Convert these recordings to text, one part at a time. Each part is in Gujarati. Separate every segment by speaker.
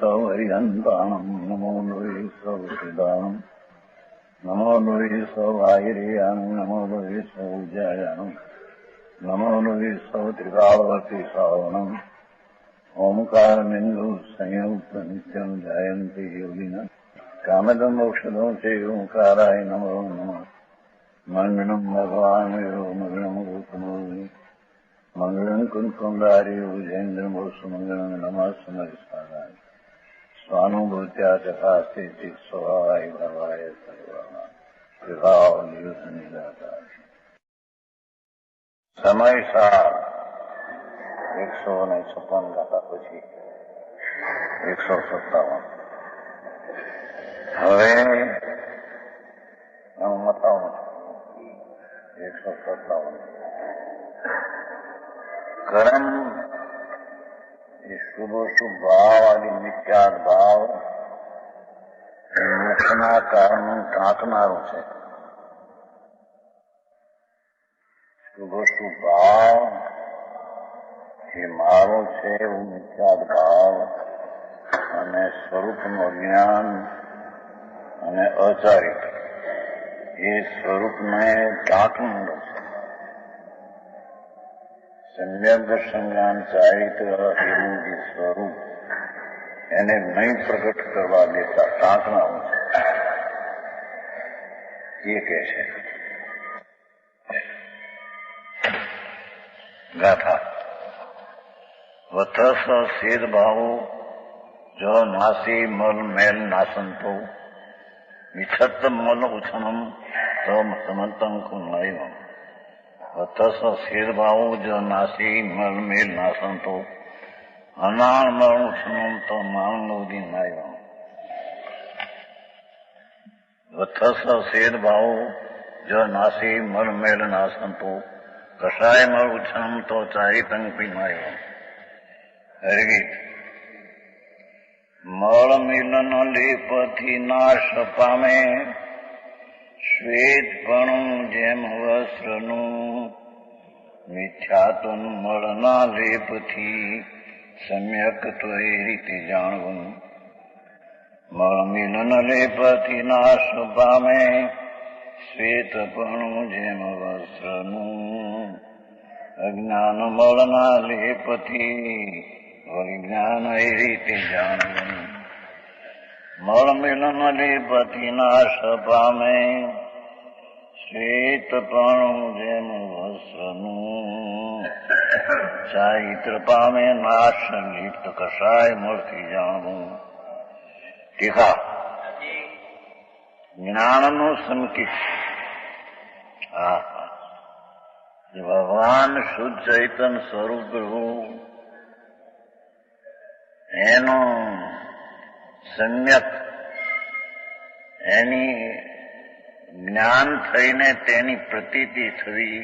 Speaker 1: सौहरिहन्ताणम् नमो नुरे सौहृदानम् नमो नुरे सौभागिर्यानम् नमो नुरे सौजायानम् नमो नुरे सौत्रिकावती सावनम् ओंकारमिन्दु संयुक्त नित्यम् ध्यायन्ति योगिनः कामदम् मोक्षदम् च ओंकाराय नमो नमः मङ्गलम् भगवान् मङ्गलम् रूपमोहि मङ्गलम् कुन्कुण्डारि भुजेन्द्रमोसुमङ्गलम् नमः समरिसाराय स्वानुभूत्या चकास्ते स्वभावाय भवाय सर्वाः विभावनिदाता समय सार 156 ગાતા પછી 157 હવે હું મતાવું 157 कर्म ये शुभ भाव आदि मिथ्यात भाव મોક્ષના કારણ ટાંકનારું છે. શુભ ભાવ એ મારો છે એવું મિથ્યાત ભાવ અને સ્વરૂપનું અજ્ઞાન અને અચારિત એ સ્વરૂપને ટાંકનારું છે. સમ્યક દર્શન જ્ઞાન ચારિત્ર એવું જે સ્વરૂપ એને નહીં પ્રગટ કરવા દેતા ટાંકનારું છે એ કહે છે. ગાથા વથસ સેદ ભાવો જો નાસી મલ મેલ નાસંતો વિછત મલ ઉછનમ તો સમંતં કુનૈવમ વથસ સેદ ભાવો જો નાસી મલ મેલ નાસંતો અનાળ મળ ઉછનમ તો માનવદી નાયવમ વથસ સેદ ભાવો જો નાસી મલ મેલ નાસંતો કષાય મળ ઉછનમ તો ચારિતં પીનાયવમ. હરિગીત મળ મિલન લેપથી નાશ પામે શ્વેતપણું જેમ વસ્ત્રનું મિથ્યાત્વનું મળના લેપથી સમ્યક તો એ રીતે જાણવું. મળ મિલન લેપથી નાશ પામે શ્વેતપણું જેમ વસ્ત્રનું અજ્ઞાન મળના લેપથી વિજ્ઞાન એ રીતે જાણવું. મળ મિલન લેપથી નાશ પામે શ્વેતપણું જેમ વસ્ત્રનું ચારિત્ર પામે નાશ લિપ્ત કષાય મળથી જાણવું. ટીકા જ્ઞાનનું સંકેત ભગવાન શુદ્ધ ચૈતન્ય સ્વરૂપ રહેવું એનું સમ્યક એની જ્ઞાન થઈને તેની પ્રતીતિ થવી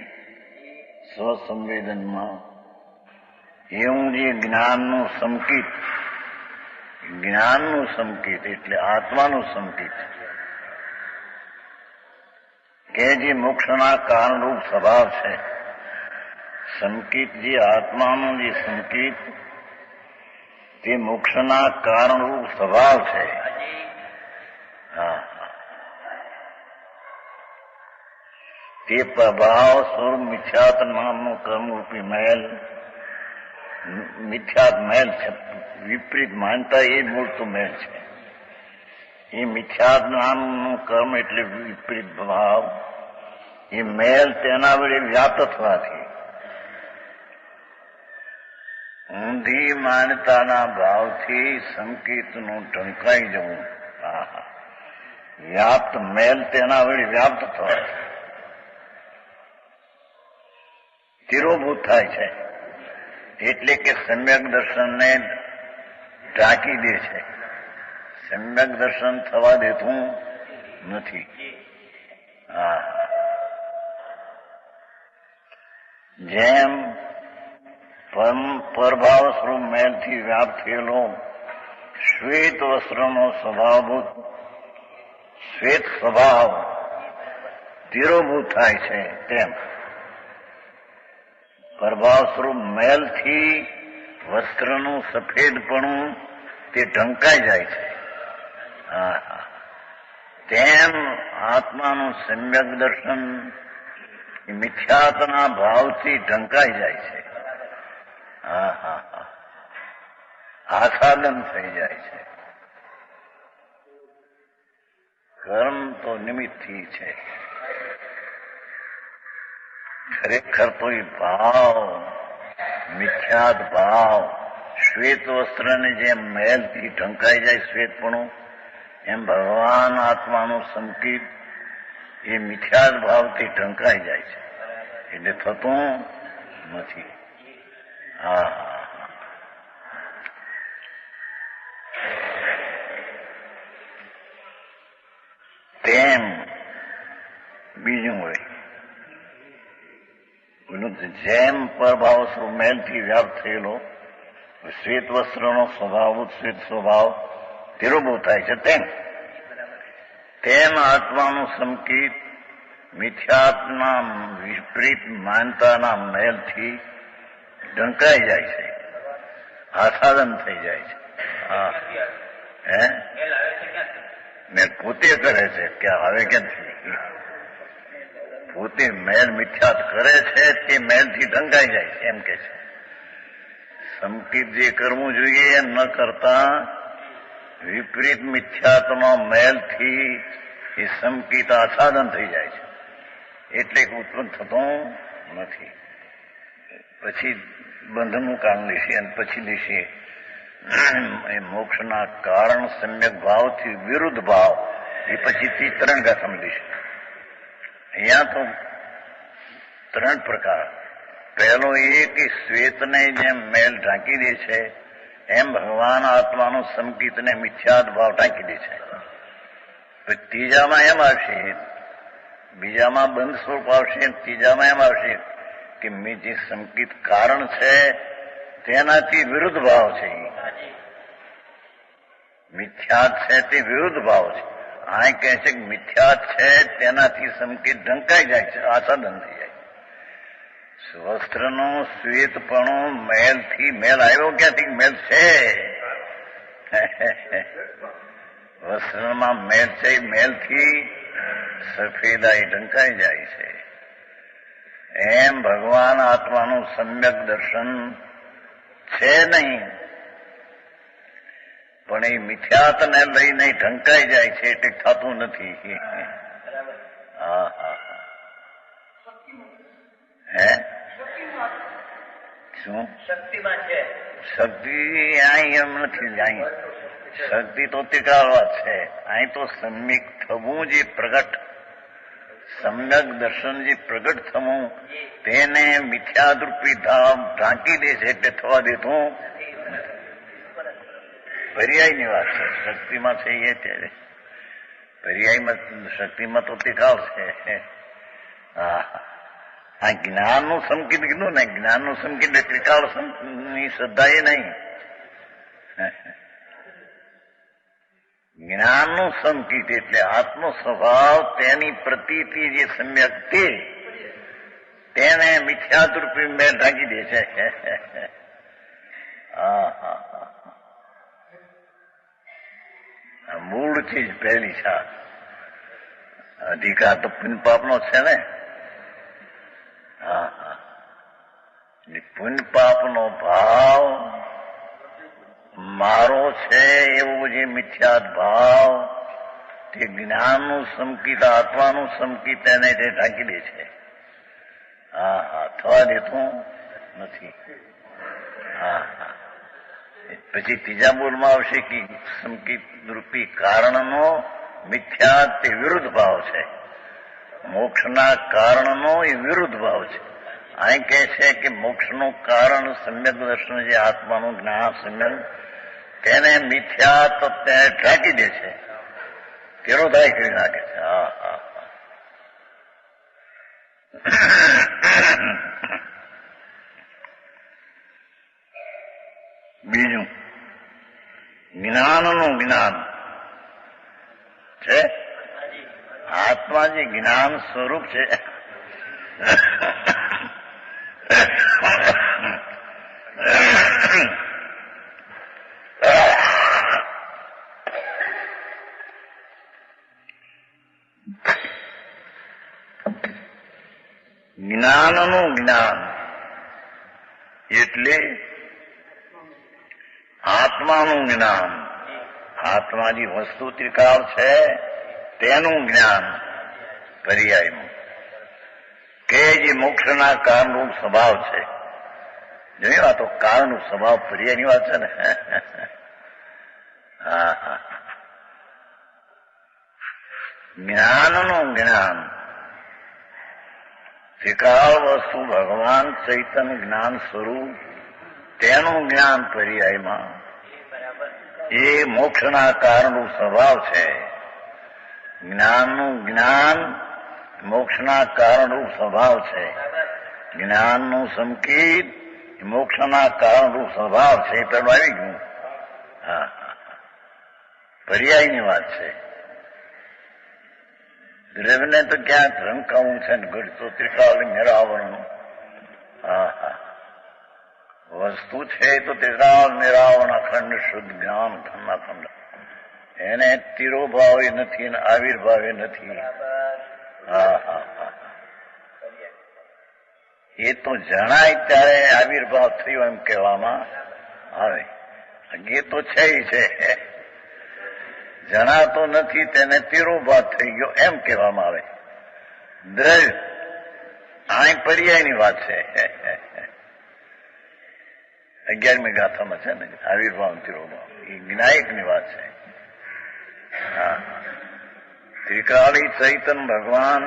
Speaker 1: સ્વસંવેદનમાં એવું જે જ્ઞાનનું સંકેત એટલે આત્માનું સંકેત કે જે મોક્ષના કારણરૂપ સ્વભાવ છે. સંકેત જે આત્માનું જે સંકેત તે મોક્ષના કારણરૂપ સ્વભાવ છે. તે પ્રભાવ સ્વરૂપ મિથ્યાત નામનું કર્મરૂપી મહેલ મિથ્યાત મહેલ છે. વિપરીત માનતા એ મૂળતું મહેલ છે. એ મિથ્યાત નામનું કર્મ એટલે વિપરીત ભાવ એ મહેલ તેના વડે વ્યાપ્ત થવાથી ઊંધી માનતાના ભાવથી સંકેતનું ઢંકાઈ જવું વ્યાપ્ત મહેલ તેના વડે વ્યાપ્ત થવાથી તિરોભૂત થાય છે. એટલે કે સમ્યક દર્શનને ઢાંકી દે છે. સમ્યક દર્શન થવા દેતું નથી. જેમ પરભાવ સ્વરૂપ મહેલથી વ્યાપ્ત થયેલો શ્વેત વસ્ત્રનો સ્વભાવભૂત શ્વેત સ્વભાવ તિરોભૂત થાય છે તેમ પ્રભાવ સ્વરૂપ મેલથી વસ્ત્રનું સફેદપણું તે તે ઢંકાઈ જાય છે. હા, તેમ આત્માનું સમ્યક દર્શન મિથ્યાત્વના ભાવથી ઢંકાઈ જાય છે. આસાદન થઈ જાય છે. કર્મ તો નિમિત્તથી છે, ખરેખર તો એ ભાવ મિથ્યાત ભાવ શ્વેત વસ્ત્રને જેમ મેલથી ઢંકાઈ જાય શ્વેતપણું, એમ ભગવાન આત્માનું સંકિત એ મિથ્યાત ભાવથી ઢંકાઈ જાય છે, એટલે થતું નથી. તેમ બીજું હોય જેમ પરભાવ મેલથી વ્યાપ્ત થયેલો શ્વેત વસ્ત્રનો સ્વભાવ શ્વેત સ્વભાવ તિરોભૂત થાય છે, તેમ આત્માનું સંકિત મિથ્યાત્મા વિપરીત માનતાના મેલથી ઢંકાઈ જાય છે, આસાદન થઈ જાય છે. ને પોતે કરે છે કે હવે ક્યાંથી પોતે મેલ મિથ્યાત કરે છે તે મેલથી ઢંકાઈ જાય છે એમ કે છે. સંકિત જે કરવું જોઈએ એમ ન કરતા વિપરીત મિથ્યાત્મા મેલથી એ સંકિત આસાદન થઈ જાય છે, એટલે ઉત્પન્ન થતું નથી. પછી બંધનું કારણ લેશે અને પછી લેશે એ મોક્ષના કારણ સમ્યક ભાવથી વિરુદ્ધ ભાવ, એ પછીથી ત્રણ ગાથામાં લેશે. અહીંયા તો ત્રણ પ્રકાર. પહેલો એ કે શ્વેતને જેમ મેલ ઢાંકી દે છે એમ ભગવાન આત્માનું સંકિતને મિથ્યાત ભાવ ઢાંકી દે છે. ત્રીજામાં એમ આવશે, બીજામાં બંધ સ્વરૂપ આવશે, ત્રીજામાં એમ આવશે કે જે સંકિત કારણ છે તેનાથી વિરુદ્ધ ભાવ છે, મિથ્યાત છે તે વિરુદ્ધ ભાવ છે. આ કહે છે કે મિથ્યાત છે તેનાથી સંકિત ઢંકાઈ જાય છે, આસાદન થઈ જાય. વસ્ત્રનું શ્વેતપણું મેલથી, મેલ આવ્યો ક્યાંથી? મેલ છે, વસ્ત્રમાં મેલ છે, મેલથી સફેદાઈ ઢંકાઈ જાય છે. એમ ભગવાન આત્માનું સમ્યક દર્શન છે નહીં, પણ એ મિથ્યાતને લઈને ઢંકાઈ જાય છે એટલે થતું નથી. હે શું શક્તિમાં છે? શક્તિ અહીં એમ નથી, અહીં શક્તિ તો ટીકાળવા છે. અહીં તો સમ્યક થવું, જે પ્રગટ સમ્યક દર્શન જે પ્રગટ થવું તેને મિથ્યાદરૂપી ધામ ઢાંકી દે છે એટલે થવા દેતું પર્યાયની વાત છે. શક્તિમાં છે એ ત્યારે પર્યાયમાં, શક્તિમાં તો ટીકાવ છે. આ જ્ઞાનનું સંકેત કીધું ને, જ્ઞાનનું સંકેત ત્રિકાળ ની શ્રદ્ધા એ નહીં. જ્ઞાનનું સંકેત એટલે આત્મો સ્વભાવ, તેની પ્રતીતિ જે સમ્યક તેને મિથ્યાદરૂપી મેલ ઢાંકી દે છે. મૂળ ચીજ પહેલી છે. અધિકાર તો પુણ્ય પાપનો છે ને. પુણ્ય પાપનો ભાવ મારો છે એવો જે મિથ્યાત ભાવ, તે જ્ઞાનનું સંકિત, આત્માનું સંકિત એને તે ઢાંકી દે છે. થવા દેતું નથી. પછી ત્રીજા બોલમાં આવશે કે સંકિત રૂપી કારણનો મિથ્યાત તે વિરુદ્ધ ભાવ છે, મોક્ષના કારણનો એ વિરુદ્ધ ભાવ છે. અહીં કહે છે કે મોક્ષનું કારણ સમ્યક દર્શન, જે આત્માનું જ્ઞાન સમ્યક, તેને મિથ્યાત તેને ઢાંકી દે છે, વિરોધાય કરી નાખે છે. બીજું જ્ઞાનનું જ્ઞાન છે. આત્મા જે જ્ઞાન સ્વરૂપ છે જ્ઞાનનું જ્ઞાન એટલે આત્માનું જ્ઞાન. આત્મા જે વસ્તુ ત્રિકાળ છે તેનું જ્ઞાન પર્યાયનું, કે જે મોક્ષના કાળનું સ્વભાવ છે. જોયું, આ તો કાળનું સ્વભાવ પર્યાયની વાત છે ને. હા, જ્ઞાનનું જ્ઞાન, ત્રિકાળ વસ્તુ ભગવાન ચૈતન્ય જ્ઞાન સ્વરૂપ તેનું જ્ઞાન પર્યાયમાં, એ મોક્ષના કારણનું સ્વભાવ છે. જ્ઞાનનું જ્ઞાન મોક્ષના કારણનું સ્વભાવ છે. જ્ઞાનનું સંકેત મોક્ષના કારણનું સ્વભાવ છે. પેલું આવી ગયું. હા, પર્યાયની વાત છે. દ્રવ્યને તો ક્યાંક રંકાવું છે ને ઘડતો ત્રિકાળ નિરાવરણ. હા હા, વસ્તુ છે તો ત્રિકાળ નિરાવરણ અખંડ શુદ્ધ જ્ઞાન ખંડ. એને તિરોભાવે નથી અને આવિર્ભાવે નથી. હા હા હા, એ તો જણાય ત્યારે આવિર્ભાવ થયો એમ કહેવામાં આવે. એ તો છે છે, જણાતો નથી તેને તિરોભાવ થઈ ગયો એમ કહેવામાં આવે. દ્રવ્ય આ પર્યાયની વાત છે. 11મી ગાથામાં છે ને આવિર્ભાવ તિરોભાવ, એ જ્ઞાયકની વાત છે. હા, ત્રિકાળી ચૈતન્ય ભગવાન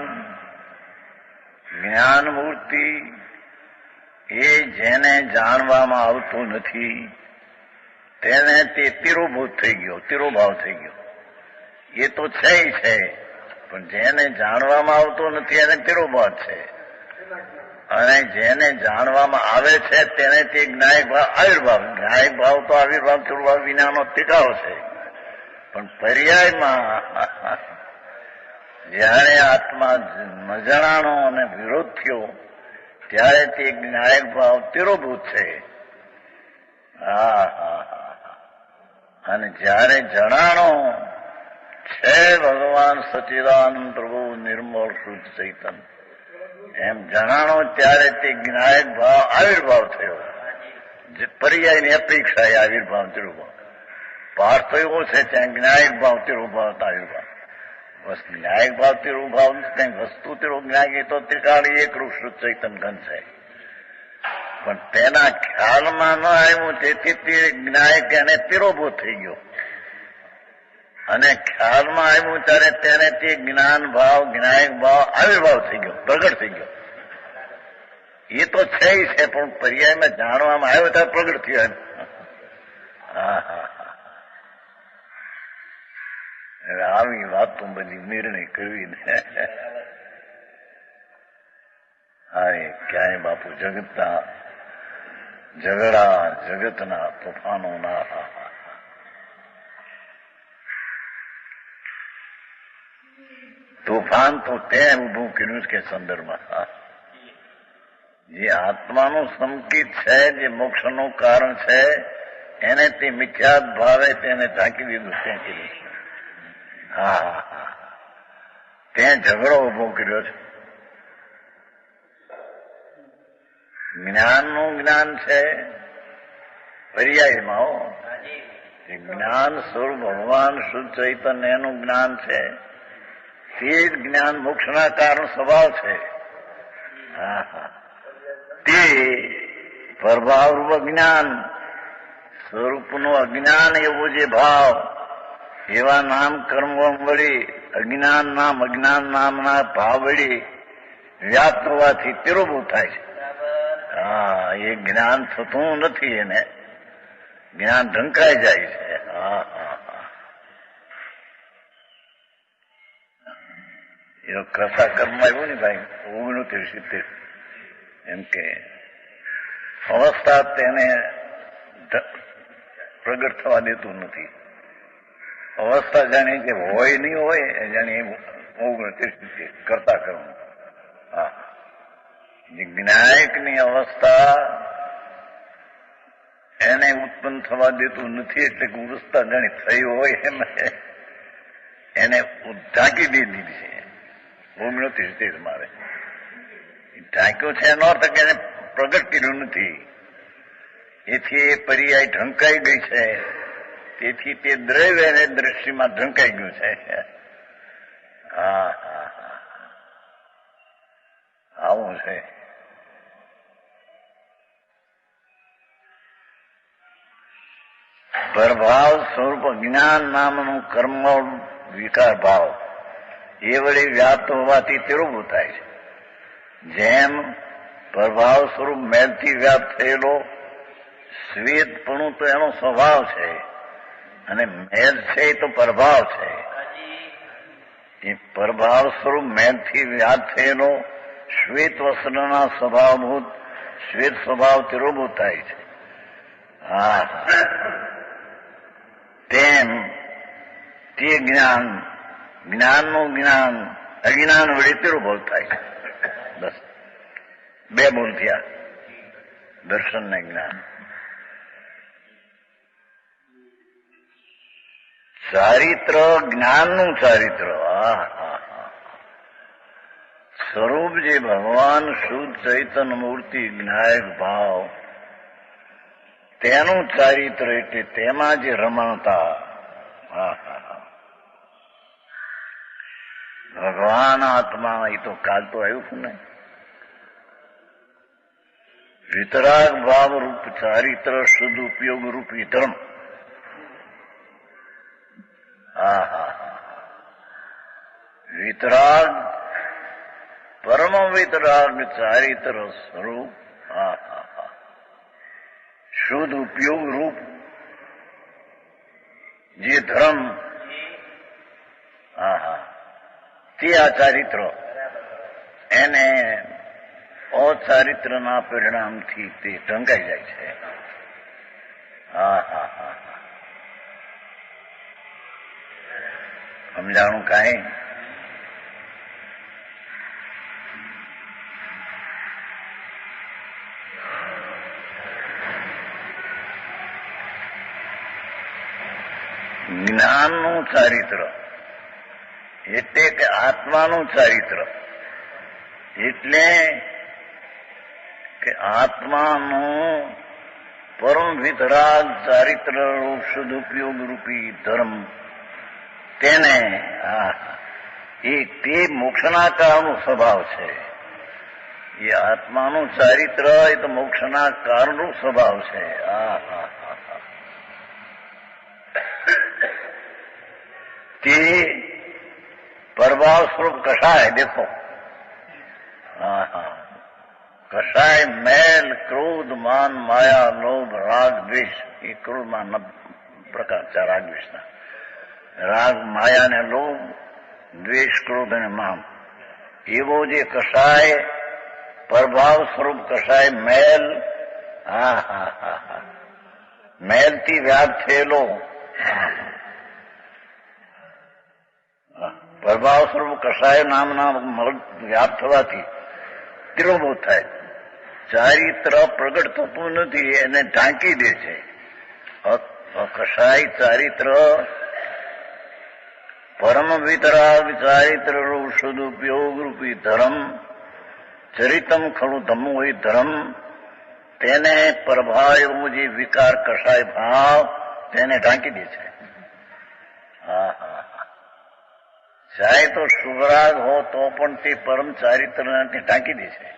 Speaker 1: જ્ઞાન મૂર્તિ, એ જેને જાણવામાં આવતું નથી તેને તે તિરોભૂત થઈ ગયો, તિરોભાવ થઈ ગયો. એ તો છે, પણ જેને જાણવામાં આવતું નથી એને તિરોભાવ છે, અને જેને જાણવામાં આવે છે તેને તે જ્ઞાયક ભાવ આવિર્ભાવ. જ્ઞાયક ભાવ તો આવિર્ભાવ તિરોભાવ વિનાનો ટીકાઓ છે. પણ પર્યાયમાં જયારે આત્મા નજણાનો અને વિરોધ થયો ત્યારે તે જ્ઞાયક ભાવ તિરોભૂત છે. હા હા, અને જયારે જણાણો છે ભગવાન સચિદાનંદ પ્રભુ નિર્મળ શુદ્ધ ચૈતન્ય એમ જણાણો ત્યારે તે જ્ઞાયક ભાવ આવિર્ભાવ થયો. પર્યાયની અપેક્ષા એ આવિર્ભાવ તિરોભાવ. પાઠ તો એવો છે ત્યાં જ્ઞાયક ભાવ તિરોભાવ આવિર્ભાવ. બસ જ્ઞાયક ભાવ તિરોભાવ કઈ વસ્તુ તિરો જ્ઞાયક તો ત્રિકાળી એકરૂપ શુદ્ધ ચૈતન્ય ઘન છે, પણ તેના ખ્યાલમાં ન આવ્યું તેથી તે જ્ઞાયક એને તિરોભૂત થઈ ગયો. અને ખ્યાલમાં આવ્યું ત્યારે તેને તે જ્ઞાન ભાવ જ્ઞાયક ભાવ આવિર્ભાવ થઈ ગયો, પ્રગટ થઈ ગયો. એ તો છે, પણ પર્યાયમાં જાણવામાં આવ્યો ત્યારે પ્રગટ થયો એમ. હા હા, આવી વાતો બધી નિર્ણય કરવી ને. હા, ક્યાંય બાપુ જગતના ઝઘડા, જગતના તોફાનોના તોફાન તો તે ઉભું કર્યું કે સંદર્ભમાં જે આત્માનું સંકેત છે, જે મોક્ષનું કારણ છે, એને તે મિથ્યાત ભાવે તેને ઢાંકી દીધું. ત્યાં કીધું. હા, ત્યાં ઝઘડો ઉભો કર્યો છે. જ્ઞાનનું જ્ઞાન છે પર્યાયમાં. જ્ઞાન સ્વરૂપ ભગવાન શુદ્ધ ચૈતન્ય એનું જ્ઞાન છે. તે જ જ્ઞાન મોક્ષના કારણ સ્વભાવ છે. હા હા, તે પ્રભાવરૂપ જ્ઞાન સ્વરૂપનું અજ્ઞાન એવો જે ભાવ, એવા નામ કર્મ વળી અજ્ઞાન નામ અજ્ઞાન નામના ભાવ વળી વ્યાપ્ત હોવાથી તિરોભૂત થાય છે. હા, એ જ્ઞાન થતું નથી, એને જ્ઞાન ઢંકાઈ જાય છે. હા હા હા, એ કથા કર્મમાં આવ્યું ને ભાઈ 69-70 એમ કે અવસ્થા તેને પ્રગટ થવા દેતું નથી. અવસ્થા જાણે કે હોય નહીં હોય, જાણે 69 કરતા કર્મ. હા, જ્ઞાયકની અવસ્થા એને ઉત્પન્ન થવા દેતું નથી, એટલે ગુરુસ્થા જાણે થઈ હોય એમ એને ઢાંકી દીધી છે. 69 મારે ઢાંક્યું છે એનો અર્થ કે એને પ્રગટ કર્યું નથી. એથી એ પર્યાય ઢંકાઈ ગઈ છે. તેથી તે દ્રવ્ય અને દ્રષ્ટિમાં ઢંકાઈ ગયું છે. હા હા હા, આવું છે. પરભાવ સ્વરૂપ જ્ઞાન નામનું કર્મ વિકાર ભાવ એ વળી વ્યાપ્ત હોવાથી તેરું થાય છે. જેમ પ્રભાવ સ્વરૂપ મેલથી વ્યાપ્ત થયેલો શ્વેતપણું તો એનો સ્વભાવ છે, અને મેલ છે એ તો પ્રભાવ છે. એ પ્રભાવ સ્વરૂપ મેલથી વ્યાપ્ત થયેલો શ્વેત વસ્ત્રના સ્વભાવભૂત શ્વેત સ્વભાવ તિરોભૂત થાય છે. હા, તેમ તે જ્ઞાન જ્ઞાનનું જ્ઞાન અજ્ઞાન વડે તિરોભૂત થાય છે. બસ બે બોલ થયા, દર્શન ને જ્ઞાન. ચારિત્ર જ્ઞાનનું ચારિત્ર, સ્વરૂપ જે ભગવાન શુદ્ધ ચૈતન્ય મૂર્તિ જ્ઞાયક ભાવ તેનું ચારિત્ર એટલે તેમાં જે રમણતા. ભગવાન આત્મા એ તો કાલ તો આવ્યું છે ને. વિતરાગ ભાવ રૂપ ચારિત્ર શુદ્ધ ઉપયોગ રૂપી ધર્મ. વિતરાગ પરમ વિતરાગ ચારિત્ર સ્વરૂપ શુદ્ધ ઉપયોગ રૂપ જે ધર્મ, તે આ ચારિત્ર એને અચારિત્રના પરિણામથી તે ઢંકાઈ જાય છે. સમજાણું કાંઈ? જ્ઞાનનું ચારિત્ર એટલે કે આત્માનું ચારિત્ર એટલે કે આત્માનું પરમ વિતરાગ ચારિત્ર રૂપ શુદ્ધ ઉપયોગ રૂપી ધર્મ તેને એ તે મોક્ષના કારણનો સ્વભાવ છે. એ આત્માનું ચારિત્ર એ તો મોક્ષના કારણનો સ્વભાવ છે. તે પ્રભાવ સ્વરૂપ કષાય દેખો. કષાય મેલ ક્રોધ માન માયા લોભ રાગ દ્વેષ. એ ક્રોધમાં પ્રકાર છે રાગ દ્વેષના. રાગ માયા ને લોભ, દ્વેષ ક્રોધ અને માન એવો જે કષાય પ્રભાવ સ્વરૂપ કષાય મેલ, મેલથી વ્યાપ થયેલો પ્રભાવ સ્વરૂપ કષાય નામના વ્યાપ થવાથી તિરોભૂત થાય. ચારિત્ર પ્રગટ થતું નથી, એને ઢાંકી દે છે. કષાય ચારિત્ર પરમ વિતરાગ ચારિત્ર રૂપ શુદ્ધ ઉપયોગ રૂપી ધર્મ ચરિતમ ખરું ધમવું હોય ધર્મ તેને પ્રભાવ એવો જે વિકાર કષાય ભાવ તેને ઢાંકી દે છે. ચાહે તો શુભરાગ હો તો પણ તે પરમ ચારિત્રને ઢાંકી દે છે.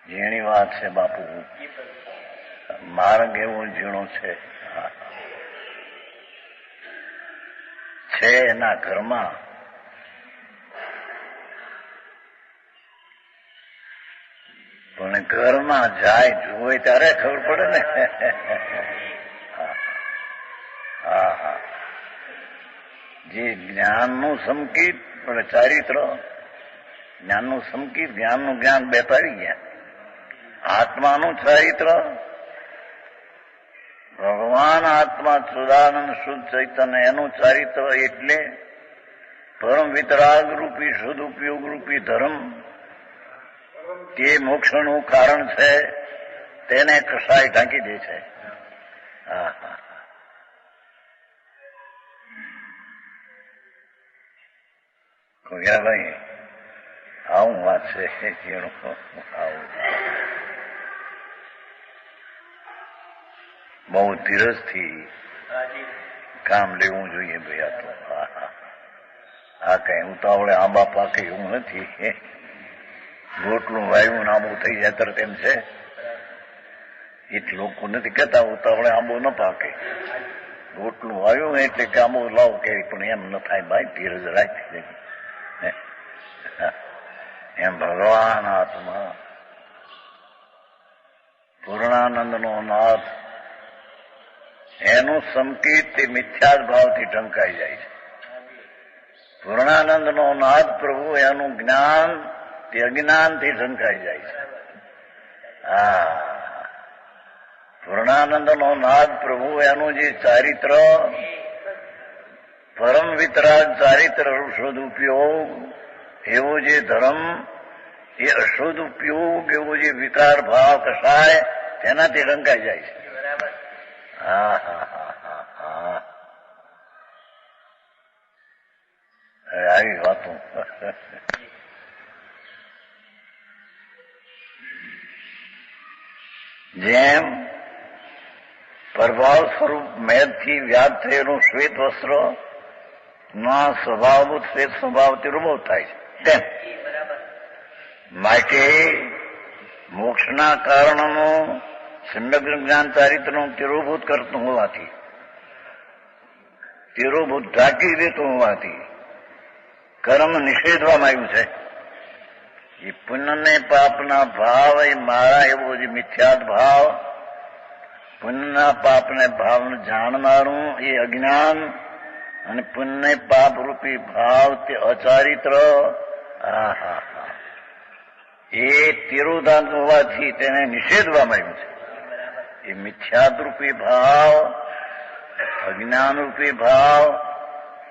Speaker 1: ઝીણી વાત છે બાપુ, માર્ગ એવો ઝીણો છે. એના ઘરમાં પણ ઘરમાં જાય જુએ ત્યારે ખબર પડે ને. જે જ્ઞાનનું સંકિત પણ ચારિત્ર, જ્ઞાનનું સંકિત જ્ઞાનનું જ્ઞાન બે પાડી ગયા. આત્માનું ચારિત્ર ભગવાન આત્મા સુદાનંદ શુદ્ધ ચૈતન્ય એનું ચારિત્ર એટલે પરમ વિતરાગ રૂપી શુદ્ધ ઉપયોગ રૂપી ધર્મ તે મોક્ષનું કારણ છે. તેને કસાય ઢાંકી દે છે. ભાઈ આવું વાત છે કેવું આવું બહુ ધીરજથી કામ લેવું જોઈએ ભાઈ. આ તો આ કઈ ઉતાવળે આંબા પાકે એવું નથી. રોટલું વાયુ ને આંબો થઈ જાય તરત એમ છે. એટલે લોકો નથી કહેતા ઉતાવળે આંબો ન પાકે. રોટલું વાયુ એટલે કે આંબો લાવ કે પણ એમ ન થાય ભાઈ, ધીરજ રાખી. એમ ભગવાન આત્મા પૂર્ણાનંદનો નાથ એનું સંકેત તે મિથ્યા ભાવથી ઢંકાઈ જાય છે. પૂર્ણાનંદનો નાથ પ્રભુ એનું જ્ઞાન તે અજ્ઞાનથી ઢંકાઈ જાય છે. હા, પૂર્ણાનંદનો નાથ પ્રભુ એનું જે ચારિત્ર પરમ વિતરાગ ચારિત્ર સદુપયોગ એવો જે ધર્મ એ અશુદ્ધ ઉપયોગ એવો જે વિકાર ભાવ કસાય તેનાથી ઢંકાઈ જાય છે. હા હા હા હા હા, આવી વાતો. જેમ પ્રભાવ સ્વરૂપ મેદથી વ્યાપ થયેલું શ્વેત વસ્ત્ર ના સ્વભાવભૂત શ્વેત સ્વભાવથી રૂબો થાય છે, તેમ માટે મોક્ષના કારણનું સમ્યક જ્ઞાન ચારિત્રનું તિરોભૂત કરતું હોવાથી, તિરોભૂત ઢાંકી દેતું હોવાથી કર્મ નિષેધવામાં આવ્યું છે. એ પુણ્ય ને પાપના ભાવ એ મારા એવો જે મિથ્યાત ભાવ, પુણ્યના પાપને ભાવને જાણનારું એ અજ્ઞાન, અને પુણ્ય પાપ રૂપી ભાવ તે અચારિત્ર. એ તિરોધાન હોવાથી તેને નિષેધવામાં આવ્યું છે. એ મિથ્યાત રૂપી ભાવ, અજ્ઞાન રૂપી ભાવ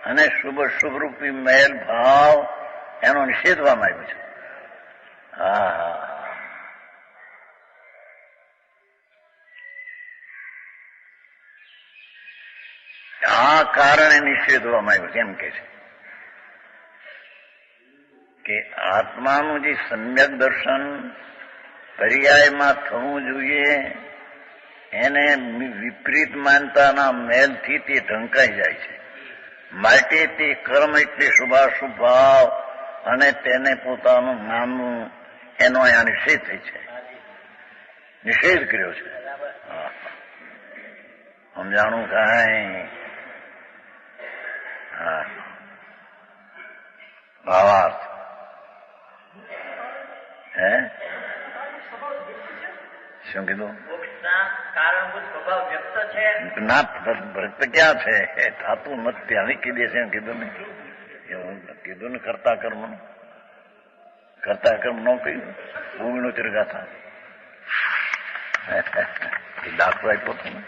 Speaker 1: અને શુભ શુભ રૂપી મેલ ભાવ એનો નિષેધવામાં આવ્યું છે. આ કારણે નિષેધવામાં આવ્યું છે. એમ કે છે કે આત્માનું જે સમ્યક દર્શન પર્યાયમાં થવું જોઈએ એને વિપરીત માનતાના મેલથી તે ઢંકાઈ જાય છે. માટે તે કર્મ એટલે શુભાશુભ ભાવ અને તેને પોતાનું નામનું એનો અહીંયા નિષેધ થઈ છે, નિષેધ કર્યો છે. સમજાણું કાંઈ? ભાવાર્થ હે શું કીધું? ના ભક્ત ક્યાં છે? થાતું નથી. ત્યાં કીધે છે એમ કીધું ને, એવું કીધું ને. કરતા કર્મ ન કહ્યું. ભૂમિનો તિરગાથા એ દાખલો આપ્યો હતો ને.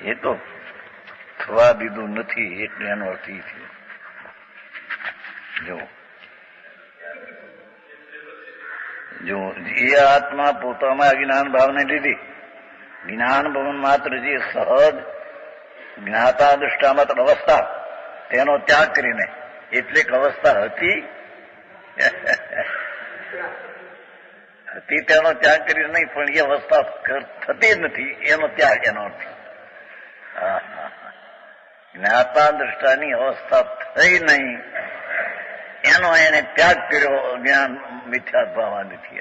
Speaker 1: એ તો થવા દીધું નથી એટલે એનો અર્થ એ થયો. જો એ આત્મા પોતામાં અજ્ઞાન ભાવને લીધી, જ્ઞાન ભવન માત્ર જે સહજ જ્ઞાતા દૃષ્ટામત અવસ્થા તેનો ત્યાગ કરીને, એટલે કે અવસ્થા હતી તેનો ત્યાગ કરીને નહીં, પણ એ અવસ્થા થતી નથી એનો ત્યાગ, એનો અર્થ. જ્ઞાતા દૃષ્ટાની અવસ્થા થઈ નહીં એનો એને ત્યાગ કર્યો જ્ઞાન મિથ્યા ભાવાથી.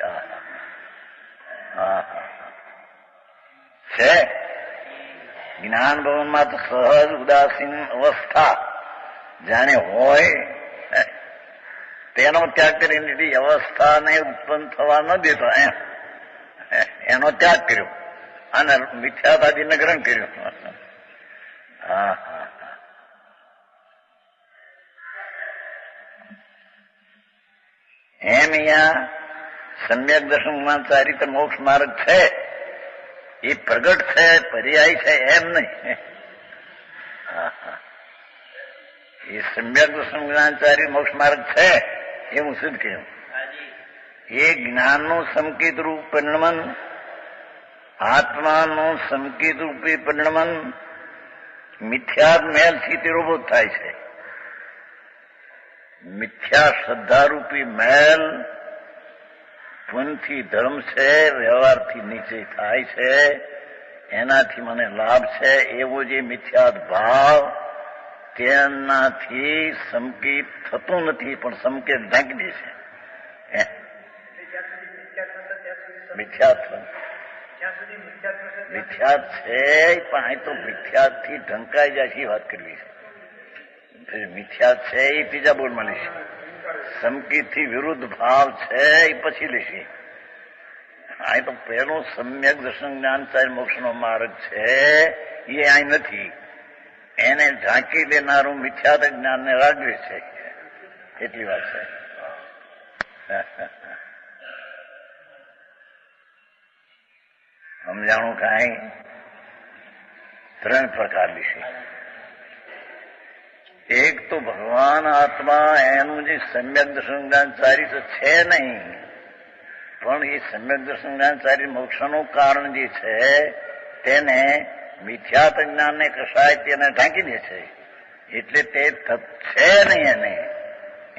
Speaker 1: છે જ્ઞાન ભવનમાં તો સહજ ઉદાસીન અવસ્થા જાણે હોય તેનો ત્યાગ કરીને અવસ્થાને ઉત્પન્ન થવા ન દેતા એમ એનો ત્યાગ કર્યો અને મિથ્યાતાદીને ગ્રહણ કર્યું. એમ અહીંયા સમ્યક દર્શનમાં ચારિત્ર મોક્ષ માર્ગ છે, એ પ્રગટ છે, પર્યાય છે એમ નહીં. એ સમ્યક દર્શન જ્ઞાનચારી મોક્ષ માર્ગ છે એવું સિદ્ધ કહ્યું. એ જ્ઞાનનું સંકેત રૂપ પરિણમન આત્માનું સંકેત રૂપી પરિણમન મિથ્યા મેલથી તિરોબોધ થાય છે. મિથ્યા શ્રદ્ધારૂપી મેલ પુનથી ધર્મ છે, વ્યવહારથી નીચે થાય છે, એનાથી મને લાભ છે એવો જે મિથ્યાદ ભાવ, તેનાથી સંકેત થતું નથી, પણ સંકેત ઢાંકી દે છે. મિથ્યાત છે, પણ અહીં તો મિથ્યાથી ઢંકાઈ જાય છે વાત કરવી છે. મિથ્યાત છે એ ત્રીજા બોલમાં લેશે, સંકેતથી વિરુદ્ધ ભાવ છે એ પછી લેશે. અહીં તો પહેલું સમ્યક દર્શન જ્ઞાન ચાર મોક્ષનો માર્ગ છે એ અહીં નથી. એને ઢાંકી દેનારું મિથ્યાત જ્ઞાનને રાગવે છે, એટલી વાત છે. સમજાણું કાંઈ? ત્રણ પ્રકાર વિશે. એક તો ભગવાન આત્મા એનું જે સમ્યક દર્શન જ્ઞાનચારી તો છે નહીં, પણ એ સમ્યક દર્શન જ્ઞાનચારી મોક્ષનું કારણ જે છે તેને મિથ્યાત જ્ઞાનને કશાય તેને ઢાંકી દે છે. એટલે તે છે નહીં,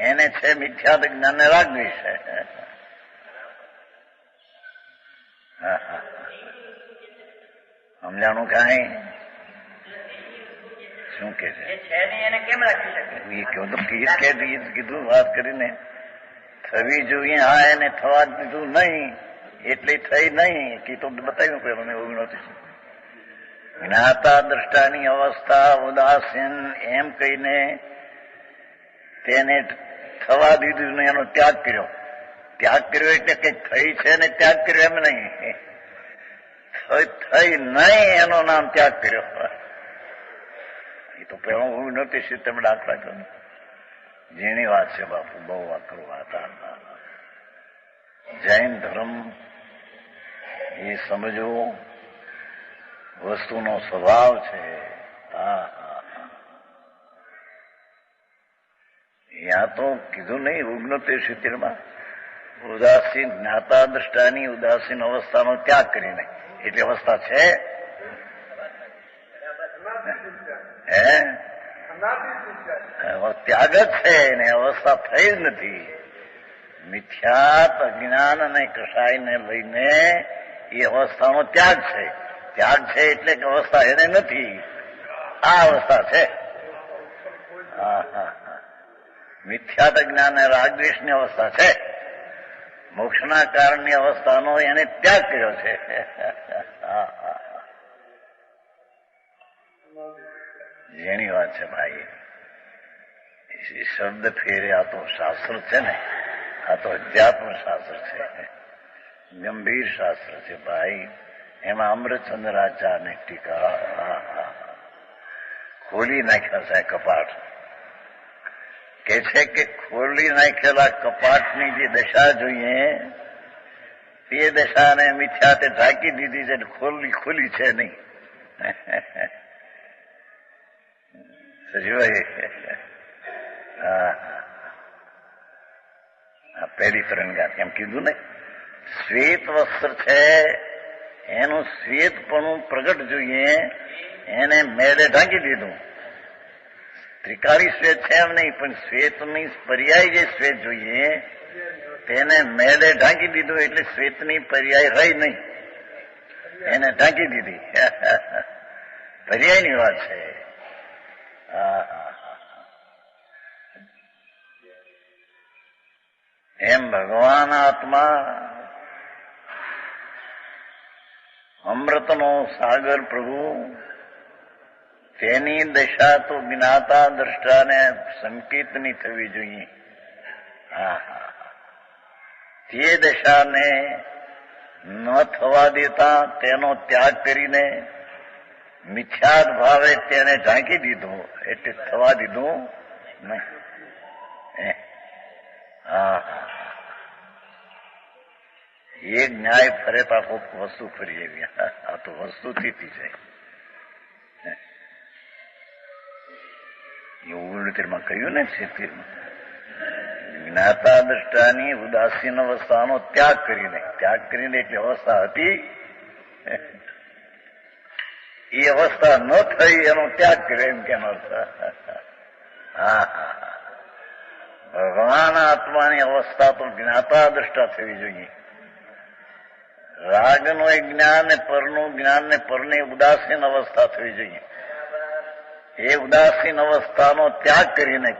Speaker 1: એને છે મિથ્યાત જ્ઞાનને રાગવી છે. સમજાણું કાંઈ? શું કે છે? કીધું વાત કરીને થવી જોઈએ. હા, એને થવા દીધું નહીં એટલે થઈ નહીં કે તો બતાવ્યું પેલું એવું નહોતું. જ્ઞાતા દ્રષ્ટાની અવસ્થા ઉદાસીન એમ કહીને તેને થવા દીધું ને એનો ત્યાગ કર્યો. ત્યાગ કર્યો એટલે કઈ થઈ છે ને ત્યાગ કર્યો એમ નહીં, થઈ નહીં એનું નામ ત્યાગ કર્યો. એ તો પેલું હું નહોતી શી તમે દાખલા કરો. ઝીણી વાત છે બાપુ, બહુ વાકરું વાત. જૈન ધર્મ એ સમજવું વસ્તુનો સ્વભાવ છે. યા તો કીધું નહીં 69 ઉદાસીન જ્ઞાતા દ્રષ્ટાની ઉદાસીન અવસ્થાનો ત્યાગ કરીને, એટલી અવસ્થા છે. ત્યાગ જ છે ને અવસ્થા થઈ જ નથી. મિથ્યાત અજ્ઞાન અને કષાયને લઈને એ અવસ્થાનો ત્યાગ છે. ત્યાગ છે એટલે કે અવસ્થા એને નથી, આ અવસ્થા છે. મિથ્યાત અજ્ઞાન અને રાગદ્વેષની અવસ્થા છે. મોક્ષના કારણની અવસ્થાનો એને ત્યાગ કર્યો છે. જેની વાત છે ભાઈ. શબ્દ ફેરે આ તો શાસ્ત્ર છે ને, આ તો અધ્યાત્મ શાસ્ત્ર છે, ગંભીર શાસ્ત્ર છે ભાઈ. એમાં અમૃતચંદ્રાચાર્યની ટીકા ખોલી નાખ્યા છે કપાટ. કે છે કે ખોલી નાખેલા કપાટની જે દશા જોઈએ તે દશાને મિથ્યાતે ઢાંકી દીધી છે, ખુલી છે નહીં. સજીવાય પહેલી તરંગા એમ કીધું ને, શ્વેત વસ્ત્ર છે એનું શ્વેતપણું પ્રગટ જોઈએ, એને મેળે ઢાંકી દીધું. ત્રિકાળી શ્વેત છે એમ નહીં, પણ શ્વેતની પર્યાય જે શ્વેત જોઈએ તેને મેળે ઢાંકી દીધું. એટલે શ્વેતની પર્યાય રહી નહીં, એને ઢાંકી દીધી. પર્યાયની વાત છે. એમ ભગવાન આત્મા અમૃતનો સાગર પ્રભુ, તેની દશા તો જ્ઞાતા દ્રષ્ટાને સંકેતની થવી જોઈએ. તે દશાને ન થવા દેતા તેનો ત્યાગ કરીને મિથ્યાદ ભાવે તેને ઢાંકી દીધો, એટલે થવા દીધું નહીં. એક ન્યાય ફરે તો આખો વસ્તુ ફરી એવી. આ તો વસ્તુ થતી છે. 69 કહ્યું ને, 76 જ્ઞાતા દ્રષ્ટાની ઉદાસીન અવસ્થાનો ત્યાગ કરીને એટલી અવસ્થા હતી એ અવસ્થા ન થઈ એનો ત્યાગ કર્યો એમ કેમ અર્થ. હા ભગવાન આત્માની અવસ્થા તો જ્ઞાતા દ્રષ્ટા થવી જોઈએ. રાગનું એ જ્ઞાન ને પરનું જ્ઞાન ને પરની ઉદાસીન અવસ્થા થવી જોઈએ. એ ઉદાસીન અવસ્થાનો ત્યાગ કરીને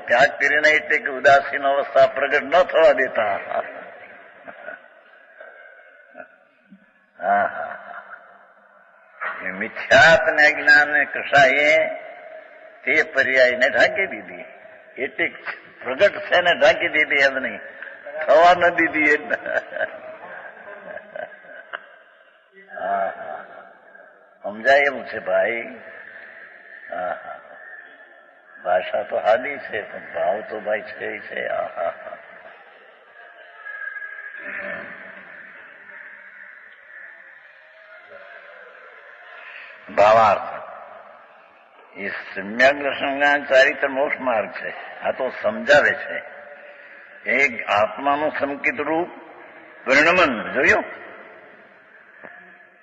Speaker 1: એટલે કે ઉદાસીન અવસ્થા પ્રગટ ન થવા દેતા. હા મિથ્યાત ને જ્ઞાન ને કશાએ તે પર્યાયને ઢાંકી દીધી. એટલે પ્રગટ છે ને ઢાંકી દીધી એમ નહીં, થવા ન દીધી. સમજાય એવું છે ભાઈ. ભાષા તો હાદી છે પણ ભાવ તો ભાઈ છે છે. ભાવાર્થ એ સમ્યક દર્શન ચારિત્ર મોક્ષ માર્ગ છે. આ તો સમજાવે છે. એક આત્માનું સંકિત રૂપ પરિણમન જોયું,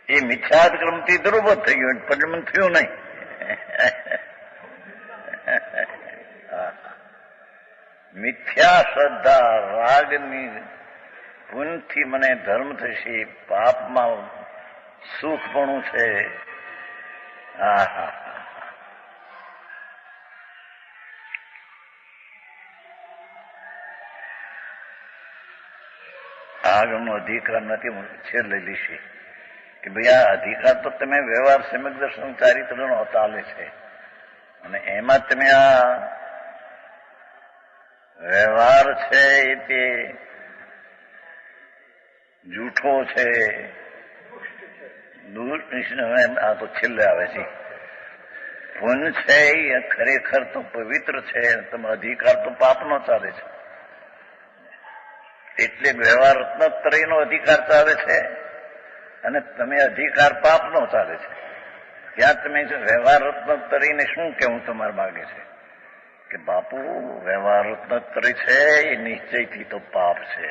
Speaker 1: એ મિથ્યાત ક્રમથી ધ્રુવ થઈ ગયું, પરિણમન થયું નહીં. મિથ્યા શ્રદ્ધા રાગની પુણ્યથી મને ધર્મ થશે, પાપમાં સુખપણું છે. આગળનો અધિકાર નથી, છેલ્લે લીશે કે ભાઈ આ અધિકાર તો તમે વ્યવહાર સમ્યક દર્શન ચારિત્રનો ચાલે છે અને એમાં તમે આ વ્યવહાર છે તે જૂઠો છે, આ તો છેલ્લે આવે છે. પુણ્ય છે એ ખરેખર તો પવિત્ર છે, તમે અધિકાર તો પાપનો ચાલે છે. એટલે વ્યવહાર રત્નત્રયનો અધિકાર ચાલે છે અને તમે અધિકાર પાપનો ચાલે છે. ત્યાં તમે વ્યવહાર રત્નત્રયને શું કહેવું તમારે માગે છે કે બાપુ વ્યવહાર રત્નત્રય છે એ નિશ્ચયથી તો પાપ છે.